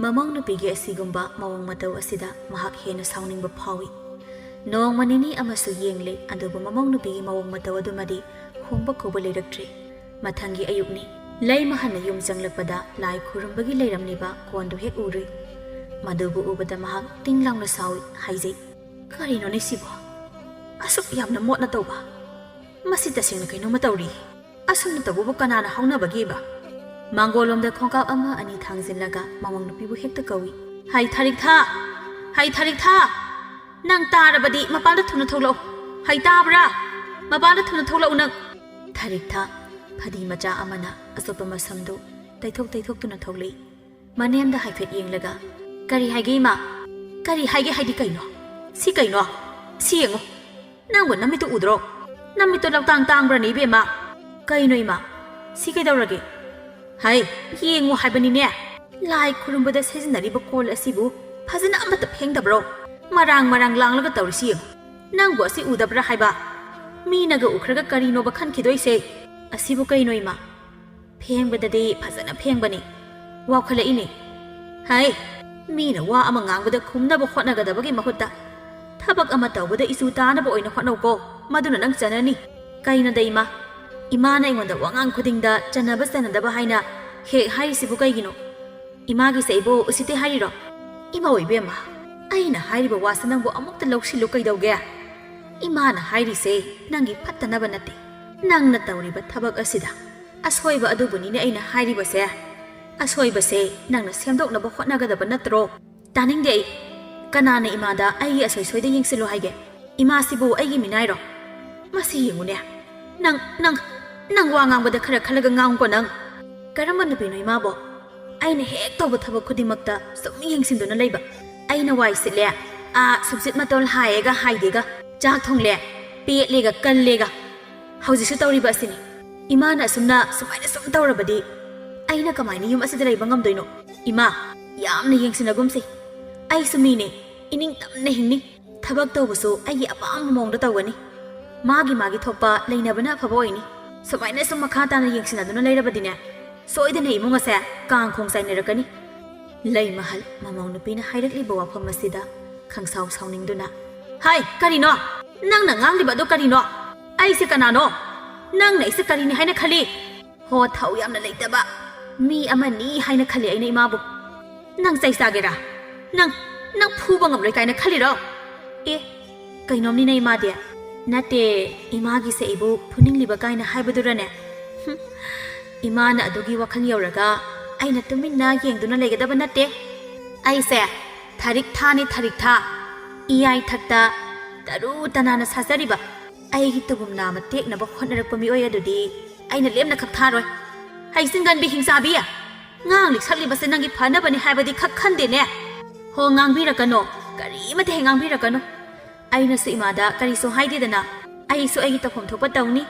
ꯃꯃꯧ ꯅꯨꯄꯤꯒꯤ ꯑꯁꯤꯒꯨꯝꯕ ꯃꯑꯣꯡ ꯃꯇꯧ ꯑꯁꯤꯗ ꯃꯍꯥꯛ ꯍꯦꯟꯅ ꯁꯥꯎꯅꯤꯡꯕ ꯐꯥꯎꯏ ꯅꯣꯡꯃ ꯅꯤꯅꯤ ꯑꯃꯁꯨ ꯌꯦꯡꯂꯦ ꯑꯗꯨꯕꯨ ꯃꯃꯧ ꯅꯨꯄꯤꯒꯤ ꯃꯑꯣꯡ ꯃꯇꯧ ꯑꯗꯨꯃꯗꯤ ꯍꯣꯡꯕ ꯀꯧꯕ ꯂꯩꯔꯛꯇ꯭ꯔꯦ ꯃꯊꯪꯒꯤ ꯑꯌꯨꯛꯅꯤ ꯂꯩꯃꯍꯜꯅ ꯌꯨꯝ ꯆꯪꯂꯛꯄꯗ ꯂꯥꯏ ꯈꯨꯔꯨꯝꯕꯒꯤ ꯂꯩꯔꯝꯂꯤꯕ ꯀꯣꯟꯗꯨ ꯍꯦꯛ ꯎꯔꯨꯏ ꯃꯗꯨꯕꯨ ꯎꯕꯗ ꯃꯍꯥꯛ ꯇꯤꯡ ꯂꯥꯎꯅ ꯁꯥꯎꯏ ꯍꯥꯏꯖꯩ ꯀꯔꯤꯅꯣꯅꯦ ꯁꯤꯕꯣ ꯑꯁꯨꯛ ꯌꯥꯝꯅ ꯃꯣꯠꯅ ꯇꯧꯕ ꯃꯁꯤ ꯇꯁꯦꯡꯅ ꯀꯩꯅꯣꯝꯃ ꯇꯧꯔꯤ ꯑꯁꯨꯝꯅ ꯇꯧꯕꯕꯨ ꯀꯅꯥꯅ ꯍꯧꯅꯕꯒꯦꯕ ꯃꯥꯡꯒꯣꯜꯂꯣꯝꯗ ꯈꯣꯡꯀꯥꯞ ꯑꯃ ꯑꯅꯤ ꯊꯥꯡꯖꯤꯜꯂꯒ ꯃꯃꯧ ꯅꯨꯄꯤꯕꯨ ꯍꯦꯛꯇ ꯀꯧꯏ ꯍꯩ ꯊꯥꯔꯤꯛꯊꯥ ꯅꯪ ꯇꯥꯔꯕꯗꯤ ꯃꯄꯥꯟꯗ ꯊꯨꯅ ꯊꯣꯛꯂꯛꯎ ꯍꯩ ꯇꯥꯕ꯭ꯔꯥ ꯃꯄꯥꯟꯗ ꯊꯨꯅ ꯊꯣꯛꯂꯛꯎ ꯅꯪ ꯊꯥꯔꯤꯛꯊꯥ ꯐꯗꯤ ꯃꯆꯥ ꯑꯃꯅ ꯑꯆꯣꯠꯄ ꯃꯁꯝꯗꯨ ꯇꯩꯊꯣꯛꯇꯨꯅ ꯊꯣꯛꯂꯛꯏ ꯃꯅꯦꯝꯗ ꯍꯥꯏꯐꯦꯠ ꯌꯦꯡꯂꯒ ꯀꯔꯤ ꯍꯥꯏꯒꯦ ꯏꯃꯥ ꯀꯔꯤ ꯍꯥꯏꯒꯦ ꯍꯥꯏꯗꯤ ꯀꯩꯅꯣ ꯁꯤ ꯀꯩꯅꯣ ꯁꯤ ꯌꯦꯡꯉꯨ ꯅꯪꯕꯨ ꯅꯃꯤꯠꯇꯨ ꯎꯗ꯭ꯔꯣ ꯅꯃꯤꯠꯇꯨ ꯂꯧꯇꯥꯡ ꯇꯥꯡꯕ꯭ꯔꯅꯦ ꯏꯕꯦꯝꯃ ꯀꯩꯅꯣ ꯏꯃꯥ ꯁꯤ ꯀꯩꯗꯧꯔꯒꯦ ꯍꯩ ꯌꯦꯡꯉꯨ ꯍꯥꯏꯕꯅꯤꯅꯦ ꯂꯥꯏ ꯈꯨꯔꯨꯝꯕꯗ ꯁꯤꯖꯤꯟꯅꯔꯤꯕ ꯀꯣꯜ ꯑꯁꯤꯕꯨ ꯐꯖꯅ ꯑꯃꯠꯇ ꯐꯦꯡꯗꯕ꯭ꯔോ ꯃꯔꯥꯡ ꯂꯥꯡꯂꯒ ꯇꯧꯔꯤꯁꯤ ꯌꯦꯡꯉꯨ ꯅꯪꯕꯨ ꯑꯁꯤ ꯎꯗꯕ꯭ꯔꯥ ꯍꯥꯏꯕ ꯃꯤꯅꯒ ꯎꯈ꯭ꯔꯒ ꯀꯔꯤꯅꯣꯕ ꯈꯟꯈꯤꯗꯣꯏꯁꯦ ꯑꯁꯤꯕꯨ ꯀꯩꯅꯣ ꯏꯃꯥ ꯐꯦꯡꯕꯗꯗꯤ ꯐꯖꯅ ꯐꯦꯡꯕꯅꯤ ꯋꯥꯎꯈꯠꯂꯛꯏꯅꯦ ꯍꯩ ꯃꯤꯅ ꯋꯥ ꯑꯃ ꯉꯥꯡꯕꯗ ꯈꯨꯝꯅꯕ ꯍꯣꯠꯅꯒꯗꯕꯒꯤ ꯃꯍꯨꯠꯇ ꯊꯕꯛ ꯑꯃ ꯇꯧꯕꯗ ꯏꯆꯨ ꯇꯥꯅꯕ ꯑꯣꯏꯅ ꯍꯣꯠꯅꯧꯀꯣ ꯃꯗꯨꯅ ꯅꯪ ꯆꯅꯅꯤ ꯀꯩꯅꯣꯗ ꯏꯃꯥ ꯏꯃꯥꯅ ꯑꯩꯉꯣꯟꯗ ꯋꯥꯉꯥꯡ ꯈꯨꯗꯤꯡꯗ ꯆꯟꯅꯕ ꯆꯟꯅꯗꯕ ꯍꯥꯏꯅ ꯍꯦꯛ ꯍꯥꯏꯔꯤꯁꯤꯕꯨ ꯀꯩꯒꯤꯅꯣ ꯏꯃꯥꯒꯤꯁꯦ ꯑꯩꯕꯨ ꯎꯁꯤꯠꯇꯦ ꯍꯥꯏꯔꯤꯔꯣ ꯏꯃꯥ ꯑꯣꯏꯕꯦꯝꯃ ꯑꯩꯅ ꯍꯥꯏꯔꯤꯕ ꯋꯥꯁꯦ ꯅꯪꯕꯨ ꯑꯃꯨꯛꯇ ꯂꯧꯁꯤꯜꯂꯨ ꯀꯩꯗꯧꯒꯦ ꯏꯃꯥꯅ ꯍꯥꯏꯔꯤꯁꯦ ꯅꯪꯒꯤ ꯐꯠꯇꯅꯕ ꯅꯠꯇꯦ ꯅꯪꯅ ꯇꯧꯔꯤꯕ ꯊꯕꯛ ꯑꯁꯤꯗ ꯑꯁꯣꯏꯕ ꯑꯗꯨꯕꯨꯅꯤꯅꯦ ꯑꯩꯅ ꯍꯥꯏꯔꯤꯕꯁꯦ ꯑꯁꯣꯏꯕꯁꯦ ꯅꯪꯅ ꯁꯦꯝꯗꯣꯛꯅꯕ ꯍꯣꯠꯅꯒꯗꯕ ꯅꯠꯇ꯭ꯔꯣ ꯇꯥꯅꯤꯡꯗꯦ ꯑꯩ ꯀꯅꯥꯅ ꯏꯃꯥꯗ ꯑꯩꯒꯤ ꯑꯁꯣꯏ-ꯁꯣꯏꯗ ꯌꯦꯡꯁꯤꯜꯂꯨ ꯍꯥꯏꯒꯦ ꯏꯃꯥꯁꯤꯕꯨ ꯑꯩꯒꯤ ꯃꯤꯅꯥꯏꯔꯣ ꯃꯁꯤ ꯌꯦꯡꯉꯨꯅꯦ ꯅꯪ ꯋꯥ ꯉꯥꯡꯕꯗ ꯈꯔ ꯈꯜꯂꯒ ꯉꯥꯡꯉꯨꯀꯣ ꯅꯪ ꯀꯔꯝꯕ ꯅꯨꯄꯤꯅꯣ ꯏꯃꯥꯕꯣ ꯑꯩꯅ ꯍꯦꯛ ꯇꯧꯕ ꯊꯕꯛ ꯈꯨꯗꯤꯡꯃꯛꯇ ꯁꯨꯝ ꯌꯦꯡꯁꯤꯟꯗꯨꯅ ꯂꯩꯕ ꯑꯩꯅ ꯋꯥꯏ ꯁꯤꯠꯂꯦ ꯁꯨꯞꯆꯤꯠ ꯃꯇꯣꯜ ꯍꯥꯏꯌꯦꯒ ꯍꯥꯏꯗꯦꯒ ꯆꯥꯛ ꯊꯣꯡꯂꯦ ꯄꯦꯠꯂꯦꯒ ꯀꯜꯂꯦꯒ ꯍꯧꯖꯤꯛꯁꯨ ꯇꯧꯔꯤꯕ ꯑꯁꯤꯅꯤ ꯏꯃꯥꯅ ꯑꯁꯨꯝꯅ ꯁꯨꯃꯥꯏꯅ ꯁꯨꯝ ꯇꯧꯔꯕꯗꯤ ꯑꯩꯅ ꯀꯃꯥꯏꯅ ꯌꯨꯝ ꯑꯁꯤꯗ ꯂꯩꯕ ꯉꯝꯗꯣꯏꯅꯣ ꯏꯃꯥ ꯌꯥꯝꯅ ꯌꯦꯡꯁꯤꯟꯅꯒꯨꯝꯁꯤ ꯑꯩꯁꯨ ꯃꯤꯅꯦ ꯏꯅꯤꯡ ꯇꯝꯅ ꯍꯤꯡꯅꯤ ꯊꯕꯛ ꯇꯧꯕꯁꯨ ꯑꯩꯒꯤ ꯑꯄꯥꯝꯕ ꯃꯑꯣꯡꯗ ꯇꯧꯒꯅꯤ ꯃꯥꯒꯤ ꯊꯣꯛꯄ ꯂꯩꯅꯕꯅ ꯑꯐꯕ ꯑꯣꯏꯅꯤ ꯁꯨꯃꯥꯏꯅ ꯁꯨꯝ ꯃꯈꯥ ꯇꯥꯅ ꯌꯦꯡꯁꯤꯟꯅꯗꯨꯅ ꯂꯩꯔꯕꯗꯤꯅꯦ ꯁꯣꯏꯗꯅ ꯏꯃꯨꯡ ꯑꯁꯦ ꯀꯥꯡꯈꯣꯡ ꯆꯥꯏꯅꯔꯛꯀꯅꯤ ꯂꯩꯃꯍꯜ ꯃꯃꯧ ꯅꯨꯄꯤꯅ ꯍꯥꯏꯔꯛꯂꯤꯕ ꯋꯥꯐꯝ ꯑꯁꯤꯗ ꯈꯪꯁꯥꯎ ꯁꯥꯎꯅꯤꯡꯗꯨꯅ ꯍꯥꯏ ꯀꯔꯤꯅꯣ ꯅꯪꯅ ꯉꯥꯡꯂꯤꯕ ꯑꯗꯨ ꯀꯔꯤꯅꯣ ꯑꯩꯁꯦ ꯀꯅꯥꯅꯣ ꯅꯪꯅ ꯑꯩꯁꯦ ꯀꯔꯤꯅꯤ ꯍꯥꯏꯅ ꯈꯜꯂꯤ ꯍꯣ ꯊꯧ ꯌꯥꯝꯅ ꯂꯩꯇꯕ ꯃꯤ ꯑꯃꯅꯤ ꯍꯥꯏꯅ ꯈꯜꯂꯤ ꯑꯩꯅ ꯏꯃꯥꯕꯨ ꯅꯪ ꯆꯩ ꯆꯥꯒꯦꯔꯥ ꯅꯪ ꯐꯨꯕ ꯉꯝꯂꯣꯏ ꯀꯥꯏꯅ ꯈꯜꯂꯤꯔꯣ ꯀꯩꯅꯣꯝꯅꯤꯅ ꯏꯃꯥꯗꯤ ꯅꯠꯇꯦ ꯏꯃꯥꯒꯤꯁꯦ ꯑꯩꯕꯨ ꯐꯨꯅꯤꯡꯂꯤꯕ ꯀꯥꯏꯅ ꯍꯥꯏꯕꯗꯨꯔꯅꯦ ꯏꯃꯥꯅ ꯑꯗꯨꯒꯤ ꯋꯥꯈꯜ ꯌꯧꯔꯒ ꯑꯩꯅ ꯇꯨꯃꯤꯟꯅ ꯌꯦꯡꯗꯨꯅ ꯂꯩꯒꯗꯕ ꯅꯠꯇꯦ ꯑꯩꯁꯦ ꯊꯥꯔꯤꯛ ꯊꯥꯅꯤ ꯊꯥꯔꯤꯛ ꯊꯥ ꯏꯌꯥꯏ ꯊꯛꯇ ꯇꯔꯨ ꯇꯅꯥꯅ ꯁꯥꯖꯔꯤꯕ ꯑꯩꯒꯤ ꯇꯨꯒꯨꯝ ꯅꯥꯝꯃ ꯇꯦꯛꯅꯕ ꯍꯣꯠꯅꯔꯛꯄ ꯃꯤꯑꯣꯏ ꯑꯗꯨꯗꯤ ꯑꯩꯅ ꯂꯦꯝꯅ ꯈꯛ ꯊꯥꯔꯣꯏ ꯍꯩꯁꯤꯡꯒꯟꯕꯤ ꯍꯤꯡꯆꯥꯕꯤ ꯉꯥꯡꯂꯤ ꯁꯛꯂꯤꯕꯁꯦ ꯅꯪꯒꯤ ꯐꯅꯕꯅꯤ ꯍꯥꯏꯕꯗꯤ ꯈꯛ ꯈꯟꯗꯦꯅꯦ ꯍꯣ ꯉꯥꯡꯕꯤꯔꯛꯀꯅꯣ ꯀꯔꯤꯃꯇ ꯍꯦꯛ ꯉꯥꯡꯕꯤꯔꯛꯀꯅꯣ ꯑꯩꯅꯁꯨ ꯏꯃꯥꯗ ꯀꯔꯤꯁꯨ ꯍꯥꯏꯗꯦꯗꯅ ꯑꯩꯁꯨ ꯑꯩꯒꯤ ꯇꯧꯐꯝ ꯊꯣꯛꯄ ꯇꯧꯅꯤ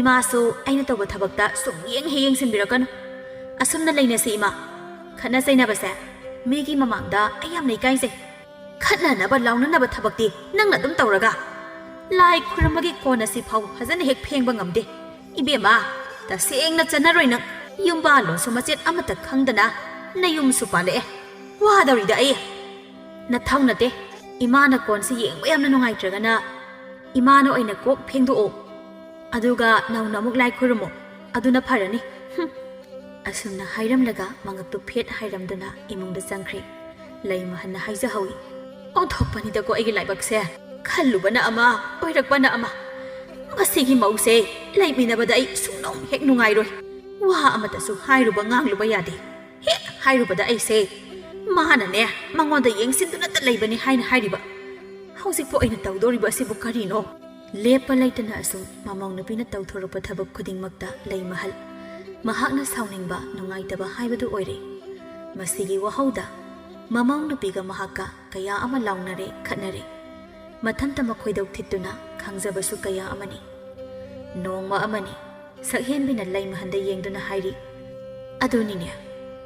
ꯏꯃꯥꯁꯨ ꯑꯩꯅ ꯇꯧꯕ ꯊꯕꯛꯇ ꯁꯨꯡꯌꯦꯡ ꯍꯦꯛ ꯌꯦꯡꯁꯤꯟꯕꯤꯔꯛꯀꯅꯨ ꯑꯁꯨꯝꯅ ꯂꯩꯅꯁꯤ ꯏꯃꯥ ꯈꯠꯅ ꯆꯩꯅꯕꯁꯦ ꯃꯤꯒꯤ ꯃꯃꯥꯡꯗ ꯑꯩ ꯌꯥꯝꯅ ꯏꯀꯥꯏꯖꯩ ꯈꯠꯅꯅꯕ ꯂꯥꯎꯅꯅꯕ ꯊꯕꯛꯇꯤ ꯅꯪꯅ ꯑꯗꯨꯝ ꯇꯧꯔꯒ ꯂꯥꯏ ꯈꯨꯔꯨꯝꯕꯒꯤ ꯀꯣꯟ ꯑꯁꯤ ꯐꯥꯎ ꯐꯖꯅ ꯍꯦꯛ ꯐꯦꯡꯕ ꯉꯝꯗꯦ ꯏꯕꯦꯝꯃ ꯇꯁꯦꯡꯅ ꯆꯟꯅꯔꯣꯏ ꯅꯪ ꯌꯨꯝꯕꯥꯜꯂꯣꯟꯁꯨ ꯃꯆꯦꯠ ꯑꯃꯠꯇ ꯈꯪꯗꯅ ꯅꯌꯨꯝꯁꯨ ꯄꯥꯜꯂꯛꯑꯦ ꯋꯥꯗꯧꯔꯤꯗ ꯑꯩ ꯅꯊꯧ ꯅꯠꯇꯦ ꯏꯃꯥꯅ ꯀꯣꯟꯁꯤ ꯌꯦꯡꯕ ꯌꯥꯝꯅ ꯅꯨꯡꯉꯥꯏꯇ꯭ꯔꯒꯅ ꯏꯃꯥꯅ ꯑꯣꯏꯅ ꯀꯣꯛ ꯐꯦꯡꯗꯣꯛꯑꯣ ꯑꯗꯨꯒ ꯅꯧꯅ ꯑꯃꯨꯛ ꯂꯥꯏ ꯈꯨꯔꯨꯝꯃꯣ ꯑꯗꯨꯅ ꯐꯔꯅꯤ ꯑꯁꯨꯝꯅ ꯍꯥꯏꯔꯝꯂꯒ ꯃꯉꯛꯇꯨ ꯐꯦꯠ ꯍꯥꯏꯔꯝꯗꯨꯅ ꯏꯃꯨꯡꯗ ꯆꯪꯈ꯭ꯔꯦ ꯂꯩꯃꯍꯟꯅ ꯍꯥꯏꯖꯍꯧꯏ ꯑꯣꯟꯊꯣꯛꯄꯅꯤꯗꯀꯣ ꯑꯩꯒꯤ ꯂꯥꯏꯕꯛꯁꯦ ꯈꯜꯂꯨꯕꯅ ꯑꯃ ꯑꯣꯏꯔꯛꯄꯅ ꯑꯃ ꯃꯁꯤꯒꯤ ꯃꯧꯁꯦ ꯂꯩꯃꯤꯟꯅꯕꯗ ꯑꯩ ꯁꯨꯡꯅꯨꯡ ꯍꯦꯛ ꯅꯨꯡꯉꯥꯏꯔꯣꯏ ꯋꯥ ꯑꯃꯇꯁꯨ ꯍꯥꯏꯔꯨꯕ ꯉꯥꯡꯂꯨꯕ ꯌꯥꯗꯦ ꯍꯦꯛ ꯍꯥꯏꯔꯨꯕꯗ ꯑꯩꯁꯦ ꯃꯥꯅꯅꯦ ꯃꯉꯣꯟꯗ ꯌꯦꯡꯁꯤꯟꯗꯨꯅꯇ ꯂꯩꯕꯅꯤ ꯍꯥꯏꯅ ꯍꯥꯏꯔꯤꯕ ꯍꯧꯖꯤꯛꯄꯨ ꯑꯩꯅ ꯇꯧꯗꯣꯔꯤꯕ ꯑꯁꯤꯕꯨ ꯀꯔꯤꯅꯣ ꯂꯦꯞꯄ ꯂꯩꯇꯅ ꯑꯁꯨꯝ ꯃꯃꯧ ꯅꯨꯄꯤꯅ ꯇꯧꯊꯣꯔꯛꯄ ꯊꯕꯛ ꯈꯨꯗꯤꯡꯃꯛꯇ ꯂꯩꯃꯍꯜ ꯃꯍꯥꯛꯅ ꯁꯥꯎꯅꯤꯡꯕ ꯅꯨꯡꯉꯥꯏꯇꯕ ꯍꯥꯏꯕꯗꯨ ꯑꯣꯏꯔꯦ ꯃꯁꯤꯒꯤ ꯋꯥꯍꯧꯗ ꯃꯃꯧ ꯅꯨꯄꯤꯒ ꯃꯍꯥꯛꯀ ꯀꯌꯥ ꯑꯃ ꯂꯥꯎꯅꯔꯦ ꯈꯠꯅꯔꯦ ꯃꯊꯟꯇ ꯃꯈꯣꯏꯗꯧ ꯊꯤꯠꯇꯨꯅ ꯈꯪꯖꯕꯁꯨ ꯀꯌꯥ ꯑꯃꯅꯤ ꯅꯣꯡꯃ ꯑꯃꯅꯤ ꯁꯛꯍꯦꯟꯕꯤꯅ ꯂꯩꯃꯍꯟꯗ ꯌꯦꯡꯗꯨꯅ ꯍꯥꯏꯔꯤ ꯑꯗꯨꯅꯤꯅꯦ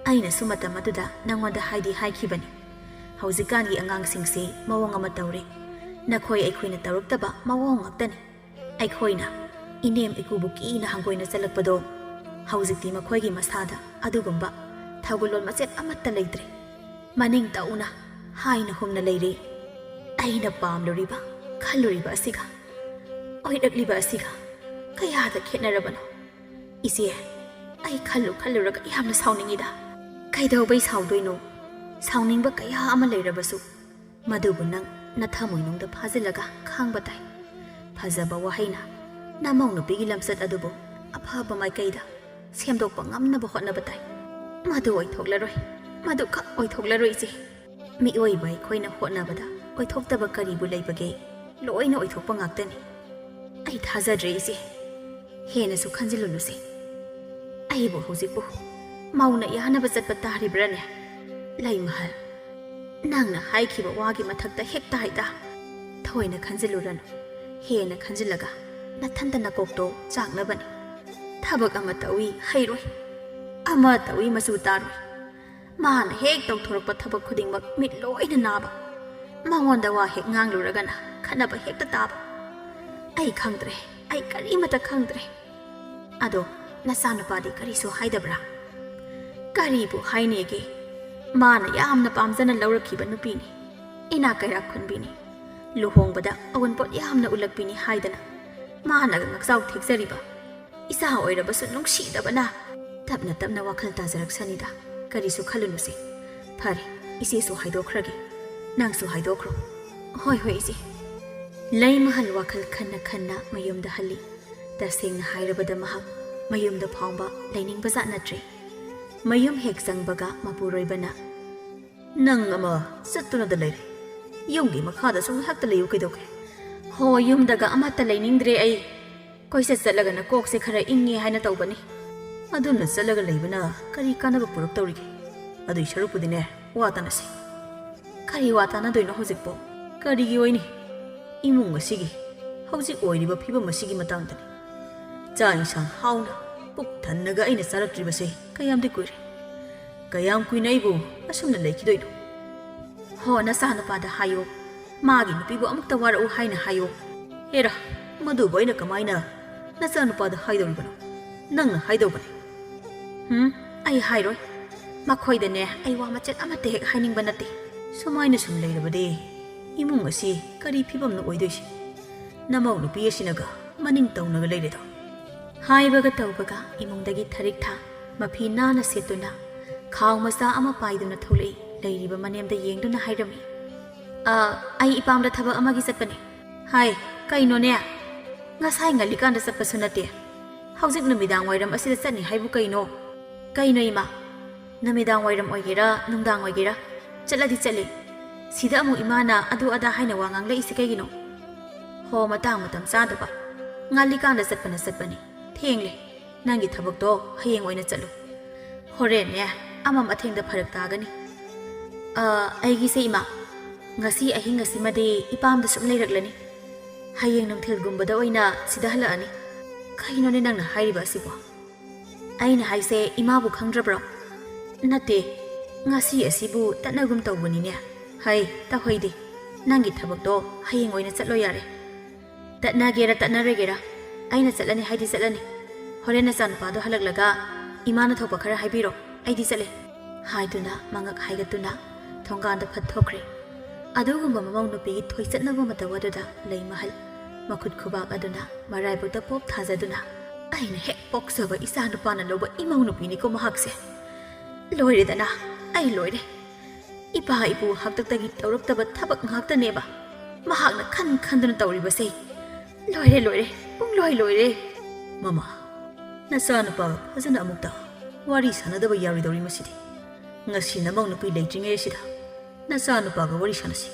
ꯑꯩꯅꯁꯨ ꯃꯇꯝ ꯑꯗꯨꯗ ꯅꯪꯉꯣꯟꯗ ꯍꯥꯏꯈꯤꯕꯅꯤ ꯍꯧꯖꯤꯛꯀꯥꯟꯒꯤ ꯑꯉꯥꯡꯁꯤꯡꯁꯤ ꯃꯑꯣꯡ ꯑꯃ ꯇꯧꯔꯦ ꯅꯈꯣꯏ ꯑꯩꯈꯣꯏꯅ ꯇꯧꯔꯛꯇꯕ ꯃꯑꯣꯡ ꯉꯥꯛꯇꯅꯤ ꯑꯩꯈꯣꯏꯅ ꯏꯅꯦꯝ ꯏꯀꯨꯕꯨ ꯀꯤꯅ ꯍꯪꯒꯣꯏꯅ ꯆꯠꯂꯛꯄꯗꯣ ꯍꯧꯖꯤꯛꯇꯤ ꯃꯈꯣꯏꯒꯤ ꯃꯁꯥꯗ ꯑꯗꯨꯒꯨꯝꯕ ꯊꯧꯒꯜꯂꯣꯟ ꯃꯆꯦꯠ ꯑꯃꯠꯇ ꯂꯩꯇ꯭ꯔꯦ ꯃꯅꯤꯡ ꯇꯧꯅ ꯍꯥꯏꯅ ꯍꯨꯝꯅ ꯂꯩꯔꯦ ꯑꯩꯅ ꯄꯥꯝꯂꯨꯔꯤꯕ ꯈꯜꯂꯨꯔꯤꯕ ꯑꯁꯤꯒ ꯑꯣꯏꯔꯛꯂꯤꯕ ꯑꯁꯤꯒ ꯀꯌꯥꯗ ꯈꯦꯠꯅꯔꯕꯅꯣ ꯏꯆꯦ ꯑꯩ ꯈꯜꯂꯨꯔꯒ ꯌꯥꯝꯅ ꯁꯥꯎꯅꯤꯡꯉꯤꯗ ꯀꯩꯗꯧꯕꯩ ꯁꯥꯎꯗꯣꯏꯅꯣ ꯁꯥꯎꯅꯤꯡꯕ ꯀꯌꯥ ꯑꯃ ꯂꯩꯔꯕꯁꯨ ꯃꯗꯨꯕꯨ ꯅꯪ ꯅꯊꯃꯣꯏꯅꯨꯡꯗ ꯐꯥꯖꯤꯜꯂꯒ ꯈꯥꯡꯕ ꯇꯥꯏ ꯐꯖꯕ ꯋꯥꯍꯩꯅ ꯅꯃꯧ ꯅꯨꯄꯤꯒꯤ ꯂꯝꯆꯠ ꯑꯗꯨꯕꯨ ꯑꯐꯕ ꯃꯥꯏꯀꯩꯗ ꯁꯦꯝꯗꯣꯛꯄ ꯉꯝꯅꯕ ꯍꯣꯠꯅꯕ ꯇꯥꯏ ꯃꯗꯨ ꯑꯣꯏꯊꯣꯛꯂꯔꯣꯏ ꯃꯗꯨ ꯈꯛ ꯑꯣꯏꯊꯣꯛꯂꯔꯣꯏ ꯏꯆꯦ ꯃꯤꯑꯣꯏꯕ ꯑꯩꯈꯣꯏꯅ ꯍꯣꯠꯅꯕꯗ ꯑꯣꯏꯊꯣꯛꯇꯕ ꯀꯔꯤꯕꯨ ꯂꯩꯕꯒꯦ ꯂꯣꯏꯅ ꯑꯣꯏꯊꯣꯛꯄ ꯉꯥꯛꯇꯅꯤ ꯑꯩ ꯊꯥꯖꯗ꯭ꯔꯦ ꯏꯆꯦ ꯍꯦꯟꯅꯁꯨ ꯈꯟꯖꯤꯜꯂꯨꯅꯨꯁꯦ ꯑꯩꯕꯨ ꯍꯧꯖꯤꯛꯄꯨ ꯃꯧꯅ ꯌꯥꯅꯕ ꯆꯠꯄ ꯇꯥꯔꯤꯕ꯭ꯔꯥꯅꯦ ꯂꯩꯃꯍꯜ ꯅꯪꯅ ꯍꯥꯏꯈꯤꯕ ꯋꯥꯒꯤ ꯃꯊꯛꯇ ꯍꯦꯛꯇ ꯍꯥꯏꯇꯥ ꯊꯣꯏꯅ ꯈꯟꯖꯤꯜꯂꯨꯔꯅꯨ ꯍꯦꯟꯅ ꯈꯟꯖꯤꯜꯂꯒ ꯅꯊꯟꯇ ꯅꯀꯣꯛꯇꯣ ꯆꯥꯛꯅꯕꯅꯤ ꯊꯕꯛ ꯑꯃ ꯇꯧꯏ ꯍꯩꯔꯣꯏ ꯑꯃ ꯇꯧꯏ ꯃꯆꯨ ꯇꯥꯔꯣꯏ ꯃꯥꯅ ꯍꯦꯛ ꯇꯧꯊꯣꯔꯛꯄ ꯊꯕꯛ ꯈꯨꯗꯤꯡꯃꯛ ꯃꯤꯠ ꯂꯣꯏꯅ ナꯕ ꯃꯉꯣꯟꯗ ꯋꯥ ꯍꯦꯛ ꯉꯥꯡꯂꯨꯔꯒꯅ ꯈꯠꯅꯕ ꯍꯦꯛꯇ ꯇꯥꯕ ꯑꯩ ꯈꯪꯗ꯭ꯔꯦ ꯑꯩ ꯀꯔꯤꯃꯇ ꯈꯪꯗ꯭ꯔꯦ ꯑꯗꯣ ꯅꯆꯥꯅꯨꯄꯥꯗꯤ ꯀꯔꯤꯁꯨ ꯍꯥꯏꯗꯕ꯭ꯔꯥ ꯀꯔꯤꯕꯨ ꯍꯥꯏꯅꯦꯒꯦ ꯃꯥꯅ ꯌꯥꯝꯅ ꯄꯥꯝꯖꯅ ꯂꯧꯔꯛꯈꯤꯕ ꯅꯨꯄꯤꯅꯤ ꯏꯅꯥꯛ ꯀꯩꯔꯥꯛ ꯈꯨꯟꯕꯤꯅꯤ ꯂꯨꯍꯣꯡꯕꯗ ꯑꯋꯨꯟꯄꯣꯠ ꯌꯥꯝꯅ ꯎꯠꯂꯛꯄꯤꯅꯤ ꯍꯥꯏꯗꯅ ꯃꯥꯅꯒ ꯉꯛꯆꯥꯎ ꯊꯦꯛꯆꯔꯤꯕ ꯏꯆꯥ ꯑꯣꯏꯔꯕꯁꯨ ꯅꯨꯡꯁꯤꯗꯕꯅ ꯇꯞꯅ ꯇꯞꯅ ꯋꯥꯈꯜ ꯇꯥꯖꯔꯛꯁꯅꯤꯗ ꯀꯔꯤꯁꯨ ꯈꯜꯂꯨꯅꯨꯁꯦ ꯐꯔꯦ ꯏꯆꯦꯁꯨ ꯍꯥꯏꯗꯣꯛꯈ꯭ꯔꯒꯦ ꯅꯪꯁꯨ ꯍꯥꯏꯗꯣꯛꯈ꯭ꯔꯣ ꯍꯣꯏ ꯍꯣꯏ ꯏꯆꯦ ꯂꯩꯃꯍꯜ ꯋꯥꯈꯜ ꯈꯟꯅ ꯈꯟꯅ ꯃꯌꯨꯝꯗ ꯍꯜꯂꯤ ꯇꯁꯦꯡꯅ ꯍꯥꯏꯔꯕꯗ ꯃꯍꯥꯛ ꯃꯌꯨꯝꯗ ꯐꯥꯎꯕ ꯂꯩꯅꯤꯡꯕ ꯖꯥꯠ ꯅꯠꯇ꯭ꯔꯦ ꯃꯌꯨꯝ ꯍꯦꯛ ꯆꯪꯕꯒ ꯃꯄꯨꯔꯣꯏꯕꯅ ꯅꯪ ꯑꯃ ꯆꯠꯇꯨꯅꯗ ꯂꯩꯔꯦ ꯌꯨꯝꯒꯤ ꯃꯈꯥꯗ ꯁꯨꯝ ꯉꯥꯏꯍꯥꯛꯇ ꯂꯩꯌꯨ ꯀꯩꯗꯧꯒꯦ ꯍꯣ ꯌꯨꯝꯗꯒ ꯑꯃꯠꯇ ꯂꯩꯅꯤꯡꯗ꯭ꯔꯦ ꯑꯩ ꯀꯣꯏꯆꯠ ꯆꯠꯂꯒꯅ ꯀꯣꯛꯁꯦ ꯈꯔ ꯏꯪꯉꯦ ꯍꯥꯏꯅ ꯇꯧꯕꯅꯤ ꯑꯗꯨꯅ ꯆꯠꯂꯒ ꯂꯩꯕꯅ ꯀꯔꯤ ꯀꯥꯟꯅꯕ ꯄꯨꯔꯛꯇꯧꯔꯤꯒꯦ ꯑꯗꯨꯏ ꯁꯔꯨꯛꯄꯨꯗꯤꯅꯦ ꯋꯥ ꯇꯥꯅꯁꯤ ꯀꯔꯤ ꯋꯥ ꯇꯥꯅꯗꯣꯏꯅꯣ ꯍꯧꯖꯤꯛꯄꯣ ꯀꯔꯤꯒꯤ ꯑꯣꯏꯅꯤ ꯏꯃꯨꯡ ꯑꯁꯤꯒꯤ ꯍꯧꯖꯤꯛ ꯑꯣꯏꯔꯤꯕ ꯐꯤꯕꯝ ꯑꯁꯤꯒꯤ ꯃꯇꯥꯡꯗꯅꯤ ꯆꯥꯛ ꯏꯟꯁꯥꯡ ꯍꯥꯎꯅ ꯄꯨꯛ ꯊꯟꯅꯒ ꯑꯩꯅ ꯆꯥꯔꯛꯇ꯭ꯔꯤꯕꯁꯦ ꯀꯌꯥꯝꯗꯤ ꯀꯨꯏꯔꯦ ꯀꯌꯥꯝ ꯀꯨꯏꯅ ꯑꯩꯕꯨ ꯑꯁꯨꯝꯅ ꯂꯩꯈꯤꯗꯣꯏꯅꯣ ꯍꯣ ꯅꯆꯥꯅꯨꯄꯥꯗ ꯍꯥꯏꯌꯣ ꯃꯥꯒꯤ ꯅꯨꯄꯤꯕꯨ ꯑꯃꯨꯛꯇ ꯋꯥꯔꯛꯎ ꯍꯥꯏꯅ ꯍꯥꯏꯌꯣ ꯍꯦꯔꯥ ꯃꯗꯨꯕꯨ ꯑꯩꯅ ꯀꯃꯥꯏꯅ ꯅꯆꯥꯅꯨꯄꯥꯗ ꯍꯥꯏꯗꯧꯔꯤꯕꯅꯣ ꯅꯪꯅ ꯍꯥꯏꯗꯧꯕꯅꯤ ꯑꯩ ꯍꯥꯏꯔꯣꯏ ꯃꯈꯣꯏꯗꯅꯦ ꯑꯩ ꯋꯥ ꯃꯆꯦꯠ ꯑꯃꯠꯇ ꯍꯦꯛ ꯍꯥꯏꯅꯤꯡꯕ ꯅꯠꯇꯦ ꯁꯨꯃꯥꯏꯅ ꯁꯨꯝ ꯂꯩꯔꯕꯗꯤ ꯏꯃꯨꯡ ꯑꯁꯤ ꯀꯔꯤ ꯐꯤꯕꯝꯅ ꯑꯣꯏꯗꯣꯏꯁꯤ ꯅꯃꯧ ꯅꯨꯄꯤ ꯑꯁꯤꯅꯒ ꯃꯅꯤꯡ ꯇꯧꯅꯒ ꯂꯩꯔꯦꯗꯣ ꯍꯥꯏꯕꯒ ꯇꯧꯕꯒ ꯏꯃꯨꯡꯗꯒꯤ ꯊꯔꯤꯛ ꯊꯥ ꯃꯐꯤ ꯅꯥꯟꯅ ꯁꯦꯠꯇꯨꯅ ꯈꯥꯎ ꯃꯆꯥ ꯑꯃ ꯄꯥꯏꯗꯨꯅ ꯊꯣꯛꯂꯛꯏ ꯂꯩꯔꯤꯕ ꯃꯅꯦꯝꯗ ꯌꯦꯡꯗꯨꯅ ꯍꯥꯏꯔꯝꯃꯤ ꯑꯩ ꯏꯄꯥꯝꯗ ꯊꯕꯛ ꯑꯃꯒꯤ ꯆꯠꯄꯅꯤ Hai, kainone? Ngasai ngalikanda chappasu nate. Hauzik numidang wairam asida chani haibu kaino. Kaino ima. Numidang wairam oigera, nungdang oigera. Chatladi chatli. Sida amu imana adu ada haina wa nganglei isi kaigino. Ho matang matam chadaba. Ngalikanda chappana chappani. Thengle. Nangi thabakto hayeng oina chatlu. Horen ne amam athengda pharak tagani. Aigi se ima. Ngasi ahing ngasi made ipamda sum leiraklani. Hayeng nangthil gumbada oina sida halani. Kaino ne nangna hairiba asibo. Aina haise imabu khangrabro. Nate ngasi asibu tatnagum tawbani ne. Hai ta hoide. Nangi thabakto hayeng oina chatlo yare. Tatnagera tatnaregera. Aina chatlani haidi chatlani. Horena sanpado halaklaga imana thopa khara haibiro. Aidi chatle. Haiduna mangak haigatuna thongkanda phathokre. Adugumba mamang nupigi thoi chatnaba matawaduda lei mahal. Makut khubak aduna maraibukta pop thajaduna. Aina hek poksaba isa nupana loba imang nupini ko mahakse. Loire dana. Ai loire. Ipa ipu haktaktagi tawraktaba thabak ngaktaneba. Mahakna khanduna tawriba sei. Loire loire. Pung loire. Mama. Nasa nupa fazana amukta. Wari sanadaba yaridori masidi. Ngasi namang nupi leitringe sida. Nasa nupa ga wari sanasi.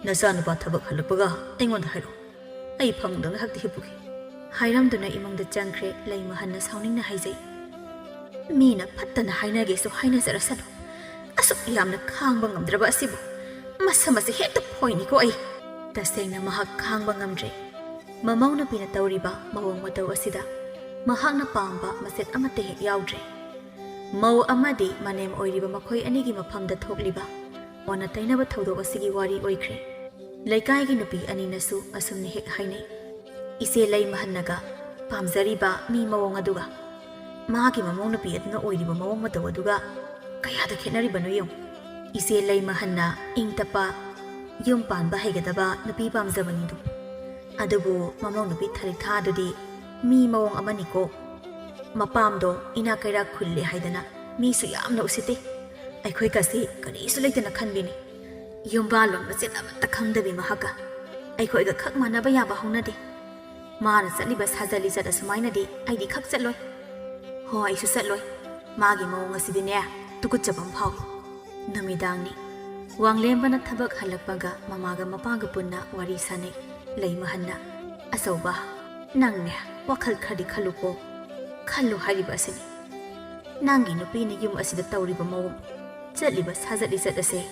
Nasa nupa thabak halakpaga aingonda hairo. Ai phangdang hakti hipuki. Hairamduna imangda changkre lei mahanna sauningna haijai. Mina phattana hainage su haina zarasanu. Asuk yamna khangba ngamdraba asibu. Masamasi hekta phoini ko ai. Tasengna mahak khangba ngamdre. Mamauna pina tawriba mawang mataw asida. Mahakna pamba maset amate hek yaudre. Mou Amadi Manem oiriba makhoi anigi mafamda thokliba. Wana tainaba thaudok asigi wari oikre. Laikai nupi aninasu asumni hek hainai. Ise lei mahannaga pamzariba mi mawong aduga. Mahaki mamong nupi aduna oiriba mawong mataw aduga. Kayada khenariba no yung. Ise lei mahanna ingtapa yung panba haigadaba nupi pamzabanidu. Adubu mamong nupi tharitha adudi mi mawong amaniko. Mapamdo ina kaira khulle haidana mi su yamna usite. Aikhoi kasi karisu leitana khanbini. Yumbalon macet amata khangdabi mahaka. Aikhoi ga khak manaba yaba haunade. Mana chatliba sajali jada sumaina di aidi khak chatloi. Ho aisu chatloi. Magi mawong asidine tukutchabam phau. Namidangni wanglembana thabak halakpaga mamaga mapaga punna wari sanai lei mahanna. Asauba nangne wakhal khadi khaluko. Khallu hariba asini. Nangi nupini yum asida tawriba mawong. Chatliba sajali jadase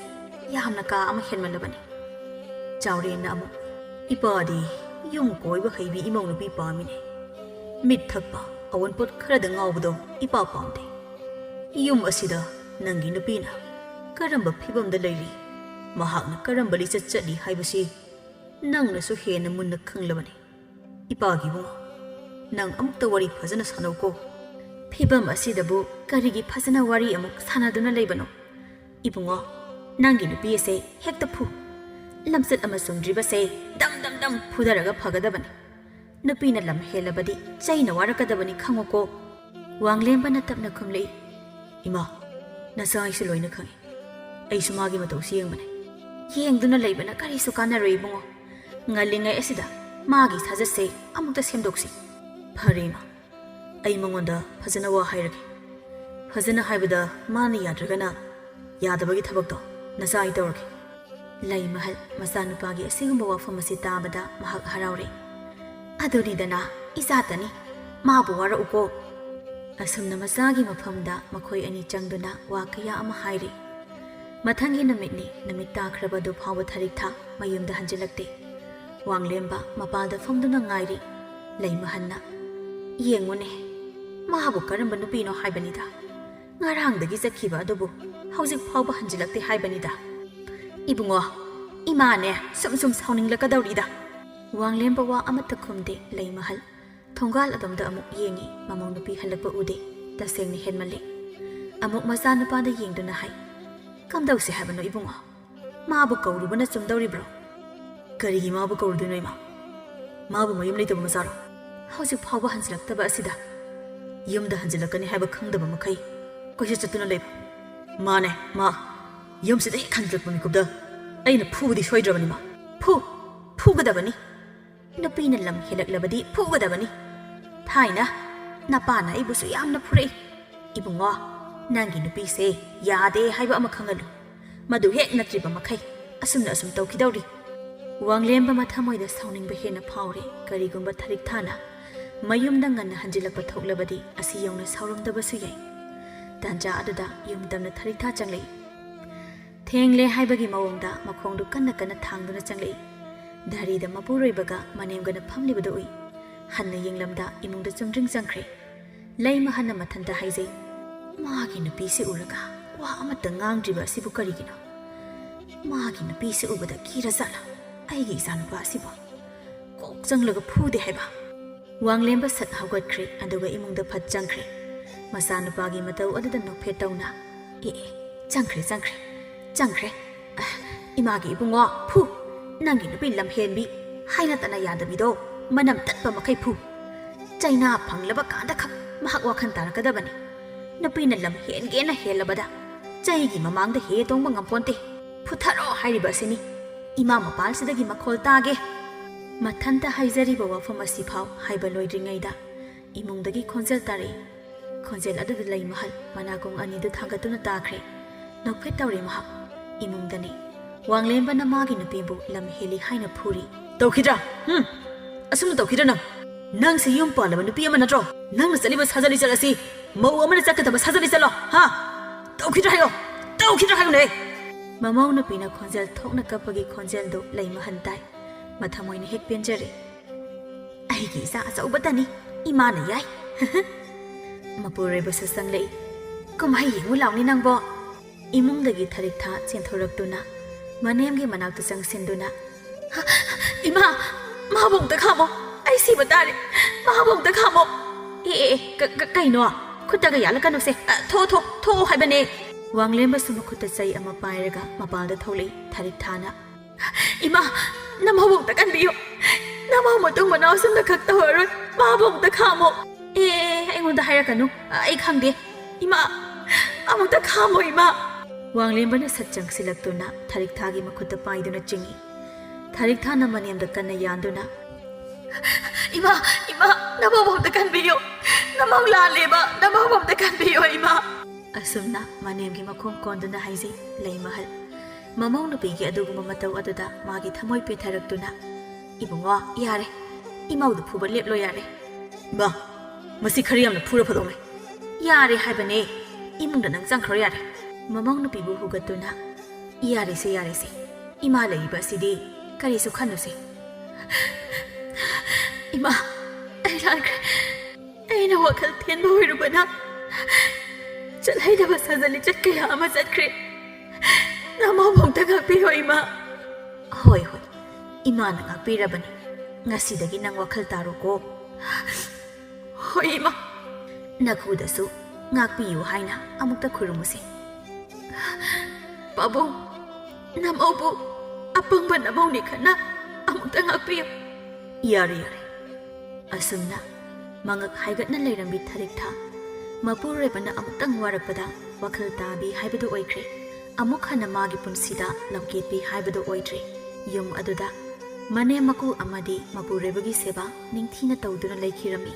yamna ka ama henmalabani. Chawrena amu ipadi yung koiba haibi imong nupi pamine. Mit thakpa awan pot kharada ngawbdo ipa pamde. Yum asida nangi nupina karamba phibamda leiri. Mahakna karamba lichat chatli haibasi nangna su hena munna khanglabani. Ipagi bunga nang amukta wari fazana sanauko. Phibam asidabu karigi fazana wari amuk sanaduna leibano. Ibungo nangi nupi ase hekta phu. Lamsat amasung driba se dam phudaraga phagadabani. Nupina lam helabadi chaina warakadabani khangoko. Wanglembana tapna khumlei. Ima nasa aisu loina khangi. Aisu magi matau siyengbane. Yengduna leibana karisu kanaroi bungo. Ngalingai asida magi sajase amukta semdoksi. Farima ai mangonda fazana wa hairage. Fazana haibada mana yadragana yadabagi thabakto nasa ai tawrage. Lei mahal masanupagi asigumba wafam asi tabada mahak haraure. Adunidana izatani mabu wara uko. Asumna masagi mafamda makhoi ani changduna wa kaya ama haire. Mathangi namitni namit takrabadu phawa tharikha mayumda hanjilakte. Wanglemba mapalda famduna ngairi. Lei mahanna yengone mahabu karamba nupino haibanida. Ngarangdagi jakhiba adubu hauzik phawba hanjilakte haibanida. Ibungo imane sum sauninglakadawrida. Wanglemba wa amata khumde lei mahal. Thongal adamda amuk yengi mamong nupi halakpa ude tasengni henmale. Amuk masa nupada yengduna hai. Kamdawse haibano ibungo. Mabu kawrubana chumdawribro. Karigi mabu kawruduno ima. Mabu mayum leitaba masaro. Hauzik phawba hanjilaktaba asida. Yumda hanjilakani haiba khangdaba makai. Koisa chatuna leiba. Mane ma yumsida hek hanjilakpa mikubda. Aina phubudi soidrabani ma. Phugadabani. ꯅꯨꯄꯤꯅ ꯂꯝ ꯍꯦꯜꯂꯛꯂꯕꯗꯤ ꯐꯨꯒꯗꯕꯅꯤ ꯊꯥꯏꯅ ꯅꯄꯥꯅ ꯑꯩꯕꯨꯁꯨ ꯌꯥꯝꯅ ꯐꯨꯔꯛꯏ ꯏꯕꯨꯡꯉꯣ ꯅꯪꯒꯤ ꯅꯨꯄꯤꯁꯦ ꯌꯥꯗꯦ ꯍꯥꯏꯕ ꯑꯃ ꯈꯪꯍꯜꯂꯨ ꯃꯗꯨ ꯍꯦꯛ ꯅꯠꯇ꯭ꯔꯤꯕ ꯃꯈꯩ ꯑꯁꯨꯝꯅ ꯑꯁꯨꯝ ꯇꯧꯈꯤꯗꯧꯔꯤ ꯋꯥꯡꯂꯦꯝꯕ ꯃꯊꯃꯣꯏꯗ ꯁꯥꯎꯅꯤꯡꯕ ꯍꯦꯟꯅ ꯐꯥꯎꯔꯦ ꯀꯔꯤꯒꯨꯝꯕ ꯊꯔꯤꯛ ꯊꯥꯅ ꯃꯌꯨꯝꯗ ꯉꯟꯅ ꯍꯟꯖꯤꯜꯂꯛꯄ ꯊꯣꯛꯂꯕꯗꯤ ꯑꯁꯤ ꯌꯧꯅ ꯁꯥꯎꯔꯝꯗꯕꯁꯨ ꯌꯥꯏ ꯇꯥꯟꯖꯥ ꯑꯗꯨꯗ ꯌꯨꯝꯇꯝꯅ ꯊꯔꯤꯛ ꯊꯥ ꯆꯪꯂꯛꯏ ꯊꯦꯡꯂꯦ ꯍꯥꯏꯕꯒꯤ ꯃꯑꯣꯡꯗ ꯃꯈꯣꯡꯗꯨ ꯀꯟꯅ ꯀꯟꯅ ꯊꯥꯡꯗꯨꯅ ꯆꯪꯂꯛꯏ ꯙꯔꯤꯗ ꯃꯄꯨꯔꯣꯏꯕꯒ ꯃꯅꯦꯝꯒꯅ ꯐꯝꯂꯤꯕꯗꯨ ꯎꯏ ꯍꯟꯅ ꯌꯦꯡꯂꯝꯗ ꯏꯃꯨꯡꯗ ꯆꯨꯝꯗ꯭ꯔꯤꯡ ꯆꯪꯈ꯭ꯔꯦ ꯂꯩꯃꯍꯟꯅ ꯃꯊꯟꯇ ꯍꯥꯏꯖꯩ ꯃꯥꯒꯤ ꯅꯨꯄꯤꯁꯤ ꯎꯔꯒ ꯋꯥ ꯑꯃꯠꯇ ꯉꯥꯡꯗ꯭ꯔꯤꯕ ꯑꯁꯤꯕꯨ ꯀꯔꯤꯒꯤꯅꯣ ꯃꯥꯒꯤ ꯅꯨꯄꯤꯁꯤ ꯎꯕꯗ ꯀꯤꯔꯖꯥꯠꯂ ꯑꯩꯒꯤ ꯏꯆꯥꯅꯨꯄꯥ ꯑꯁꯤꯕꯨ ꯀꯣꯛ ꯆꯪꯂꯒ ꯐꯨꯗꯦ ꯍꯥꯏꯕ ꯋꯥꯡꯂꯦꯝꯕ ꯁꯠ ꯍꯧꯒꯠꯈ꯭ꯔꯦ ꯑꯗꯨꯒ ꯏꯃꯨꯡꯗ ꯐꯠ ꯆꯪꯈ꯭ꯔꯦ ꯃꯆꯥꯅꯨꯄꯥꯒꯤ ꯃꯇꯧ ꯑꯗꯨꯗ ꯅꯣꯛꯐꯦꯠ ꯇꯧꯅ ꯆꯪꯈ꯭ꯔꯦ ꯏꯃꯥꯒꯤ ꯏꯕꯨꯡꯉꯣ ꯐꯨ ꯅꯪꯒꯤ ꯅꯨꯄꯤ ꯂꯝꯍꯦꯟꯕꯤ ꯍꯥꯏꯅꯇꯅ ꯌꯥꯗꯕꯤꯗꯣ ꯃꯅꯝ ꯇꯠꯄ ꯃꯈꯩ ꯐꯨ ꯆꯩꯅꯥ ꯐꯪꯂꯕ ꯀꯥꯟꯗ ꯈꯛ ꯃꯍꯥꯛ ꯋꯥꯈꯜ ꯇꯥꯔꯛꯀꯗꯕꯅꯤ ꯅꯨꯄꯤꯅ ꯂꯝ ꯍꯦꯟꯒꯦꯅ ꯍꯦꯜꯂꯕꯗ ꯆꯩꯒꯤ ꯃꯃꯥꯡꯗ ꯍꯦ ꯇꯣꯡꯕ ꯉꯝꯄꯣꯟꯇꯦ ꯐꯨꯊꯔꯣ ꯍꯥꯏꯔꯤꯕ ꯑꯁꯤꯅꯤ ꯏꯃꯥ ꯃꯄꯥꯜꯁꯤꯗꯒꯤ ꯃꯈꯣꯜ ꯇꯥꯒꯦ ꯃꯊꯟꯇ ꯍꯥꯏꯖꯔꯤꯕ ꯋꯥꯐꯝ ꯑꯁꯤꯐꯥꯎ ꯍꯥꯏꯕ ꯂꯣꯏꯗ꯭ꯔꯤꯉꯩꯗ ꯏꯃꯨꯡꯗꯒꯤ ꯈꯣꯟꯖꯦꯜ ꯇꯥꯔꯛꯏ ꯈꯣꯟꯖꯦꯜ ꯑꯗꯨꯗ ꯂꯩꯃꯍꯜ ꯃꯅꯥꯀꯣꯡ ꯑꯅꯤꯗꯨ ꯊꯥꯡꯒꯠꯇꯨꯅ ꯇꯥꯈ꯭ꯔꯦ ꯅꯣꯛꯐꯦꯠ ꯇꯧꯔꯦ ꯃꯍꯥꯛ ꯏꯃꯨꯡꯗꯅꯤ ꯋꯥꯡꯂꯦꯝꯕꯅ ꯃꯥꯒꯤ ꯅꯨꯄꯤꯕꯨ ꯂꯝ ꯍꯦꯜꯂꯤ ꯍꯥꯏꯅ ꯐꯨꯔꯤ ꯇꯧꯈꯤꯗ꯭ꯔꯥ ꯑꯁꯨꯝꯅ ꯇꯧꯈꯤꯗ꯭ꯔꯥ ꯅꯪꯁꯤ ꯌꯨꯝ ꯄꯥꯜꯂꯕ ꯅꯨꯄꯤ ꯑꯃ ꯅꯠꯇ꯭ꯔꯣ ꯅꯪꯅ ꯆꯠꯂꯤꯕ ꯁꯥꯖꯠ ꯂꯤꯆꯠ ꯑꯁꯤ ꯃꯧ ꯑꯃꯅ ꯆꯠꯀꯗꯕ ꯁꯥꯖꯠ ꯂꯤꯆꯠꯂꯣ ꯇꯧꯈꯤꯗ꯭ꯔꯥ ꯍꯥꯏꯌꯨꯅꯦ ꯃꯃꯧ ꯅꯨꯄꯤꯅ ꯈꯣꯟꯖꯦꯜ ꯊꯣꯛꯅ ꯀꯞꯄꯒꯤ ꯈꯣꯟꯖꯦꯜꯗꯨ ꯂꯩꯃꯍꯟ ꯇꯥꯏ ꯃꯊꯃꯣꯏꯅ ꯍꯦꯛ ꯄꯦꯟꯖꯔꯦ ꯑꯩꯒꯤ ꯏꯆꯥ ꯑꯆꯧꯕꯇꯅꯤ ꯏꯃꯥꯅ ꯌꯥꯏ ꯃꯄꯨꯔꯣꯏꯕꯁꯨ ꯆꯪꯂꯛꯏ ꯀꯨꯝꯍꯩ ꯌꯦꯡꯉꯨ ꯂꯥꯎꯅꯤ ꯅꯪꯕꯣ ꯏꯃꯨꯡꯗꯒꯤ ꯊꯔꯤꯛ ꯊꯥ ꯆꯦꯟꯊꯣꯔꯛꯇꯨꯅ ꯃꯅꯦꯝꯒꯤ ꯃꯅꯥꯛꯇ ꯆꯪꯁꯤꯟꯗꯨꯅ ꯏꯃꯥ ꯃꯥꯕꯨ ꯑꯝꯇ ꯈꯥꯝꯃꯣ ꯑꯩ ꯁꯤꯕ ꯇꯥꯔꯦ ꯃꯥꯕꯨ ꯑꯝꯇ ꯈꯥꯝꯃꯣ ꯀꯩꯅꯣ ꯈꯨꯠꯇꯒ ꯌꯥꯜꯂꯛꯀꯅꯨꯁꯦ ꯊꯣꯛꯑꯣ ꯍꯥꯏꯕꯅꯦ ꯋꯥꯡꯂꯦꯝꯕꯁꯨ ꯃꯈꯨꯠꯇ ꯆꯩ ꯑꯃ ꯄꯥꯏꯔꯒ ꯃꯄꯥꯜꯗ ꯊꯣꯛꯂꯛꯏ ꯊꯔꯤꯛ ꯊꯥꯅ ꯏꯃꯥ ꯅꯃꯥꯕꯨ ꯑꯝꯇ ꯀꯟꯕꯤꯌꯨ ꯅꯃꯥ ꯃꯇꯨꯡ ꯃꯅꯥꯎ ꯑꯁꯨꯝꯅ ꯈꯛ ꯇꯧꯔꯔꯣꯏ ꯃꯥꯕꯨ ꯑꯝꯇ ꯈꯥꯝꯃꯣ ꯑꯩꯉꯣꯟꯗ ꯍꯥꯏꯔꯛꯀꯅꯨ ꯑꯩ ꯈꯪꯗꯦ ꯏꯃꯥ ꯑꯃꯨꯛꯇ ꯈꯥꯝꯃꯣ ꯏꯃꯥ ꯋꯥꯡꯂꯦꯝꯕꯅ ꯁꯠ ꯆꯪꯁꯤꯜꯂꯛꯇꯨꯅ ꯊꯔꯤꯛ ꯊꯥꯒꯤ ꯃꯈꯨꯠꯇ ꯄꯥꯏꯗꯨꯅ ꯆꯤꯡꯏ ꯊꯔꯤꯛ ꯊꯥꯅ ꯃꯅꯦꯝꯗ ꯀꯟꯅ ꯌꯥꯟꯗꯨꯅ ꯏꯃꯥ ꯅꯃꯥꯕꯨ ꯑꯝꯇ ꯀꯟꯕꯤꯌꯨ ꯅꯃꯥꯎ ꯂꯥꯜꯂꯦꯕ ꯅꯃꯥꯕꯨ ꯑꯝꯇ ꯀꯟꯕꯤꯌꯨ ꯏꯃꯥ ꯑꯁꯨꯝꯅ ꯃꯅꯦꯝꯒꯤ ꯃꯈꯣꯡ ꯀꯣꯟꯗꯨꯅ ꯍꯥꯏꯖꯩ ꯂꯩꯃꯍꯜ ꯃꯃꯧ ꯅꯨꯄꯤꯒꯤ ꯑꯗꯨꯒꯨꯝꯕ ꯃꯇꯧ ꯑꯗꯨꯗ ꯃꯥꯒꯤ ꯊꯃꯣꯏ ꯄꯦꯊꯔꯛꯇꯨꯅ ꯏꯕꯨꯡꯉꯣ ꯌꯥꯔꯦ ꯏꯃꯧꯗꯨ ꯐꯨꯕ ꯂꯦꯞꯂꯣ ꯌꯥꯔꯦ ꯏꯃꯥ ꯃꯁꯤ ꯈꯔ ꯌꯥꯝꯅ ꯐꯨꯔ ꯐꯗꯧꯅꯦ ꯌꯥꯔꯦ ꯍꯥꯏꯕꯅꯦ ꯏꯃꯨꯡꯗ ꯅꯪ ꯆꯪꯈ꯭ꯔꯣ ꯌꯥꯔꯦ ꯃꯃꯧ ꯅꯨꯄꯤꯕꯨ ꯍꯨꯒꯠꯇꯨꯅ ꯌꯥꯔꯦꯁꯦ ꯏꯃꯥ ꯂꯩꯔꯤꯕ ꯑꯁꯤꯗꯤ ꯀꯔꯤꯁꯨ ꯈꯟꯅꯨꯁꯦ ꯏꯃꯥ ꯑꯩ ꯂꯥꯟꯈ꯭ꯔꯦ ꯑꯩꯅ ꯋꯥꯈꯜ ꯊꯦꯟꯕ ꯑꯣꯏꯔꯨꯕꯅ ꯆꯠꯍꯩꯗꯕ ꯁꯥꯖꯠ ꯂꯤꯆꯠ ꯀꯌꯥ ꯑꯃ ꯆꯠꯈ꯭ꯔꯦ ꯅꯃꯥꯕꯨ ꯑꯝꯇ ꯉꯥꯛꯄꯤꯌꯣ ꯏꯃꯥ ꯍꯣꯏ ꯏꯃꯥꯅ ꯉꯥꯛꯄꯤꯔꯕꯅꯤ ꯉꯁꯤꯗꯒꯤ ꯅꯪ ꯋꯥꯈꯜ ꯇꯥꯔꯣꯀꯣ ꯍꯣꯏ ꯏꯃꯥ ꯅꯈꯨꯗꯁꯨ ꯉꯥꯛꯄꯤꯌꯨ ꯍꯥꯏꯅ ꯑꯃꯨꯛꯇ ꯈꯨꯔꯨꯝꯃꯨꯁꯤ ꯄꯥꯕꯨꯡ ꯅꯃꯧꯕꯨ ꯑꯄꯪꯕ ꯅꯃꯧꯅꯤ ꯈꯟꯅ ꯑꯃꯨꯛꯇ ꯉꯥꯛꯄꯤꯌꯨ ꯌꯥꯔꯦ ꯑꯁꯨꯝꯅ ꯃꯉꯛ ꯍꯥꯏꯒꯠꯅ ꯂꯩꯔꯝꯕꯤ ꯊꯔꯤꯛ ꯊꯥ ꯃꯄꯨꯔꯣꯏꯕꯅ ꯑꯃꯨꯛꯇꯪ ꯋꯥꯔꯛꯄꯗ ꯋꯥꯈꯜ ꯇꯥꯕꯤ ꯍꯥꯏꯕꯗꯨ ꯑꯣꯏꯈ꯭ꯔꯦ ꯑꯃꯨꯛ ꯍꯟꯅ ꯃꯥꯒꯤ ꯄꯨꯟꯁꯤꯗ ꯂꯝꯀꯦꯠꯄꯤ ꯍꯥꯏꯕꯗꯨ ꯑꯣꯏꯗ꯭ꯔꯦ ꯌꯨꯝ ꯑꯗꯨꯗ ꯃꯅꯦꯝ ꯃꯀꯨ ꯑꯃꯗꯤ ꯃꯄꯨꯔꯣꯏꯕꯒꯤ ꯁꯦꯕꯥ ꯅꯤꯡꯊꯤꯅ ꯇꯧꯗꯨꯅ ꯂꯩꯈꯤꯔꯝꯃꯤ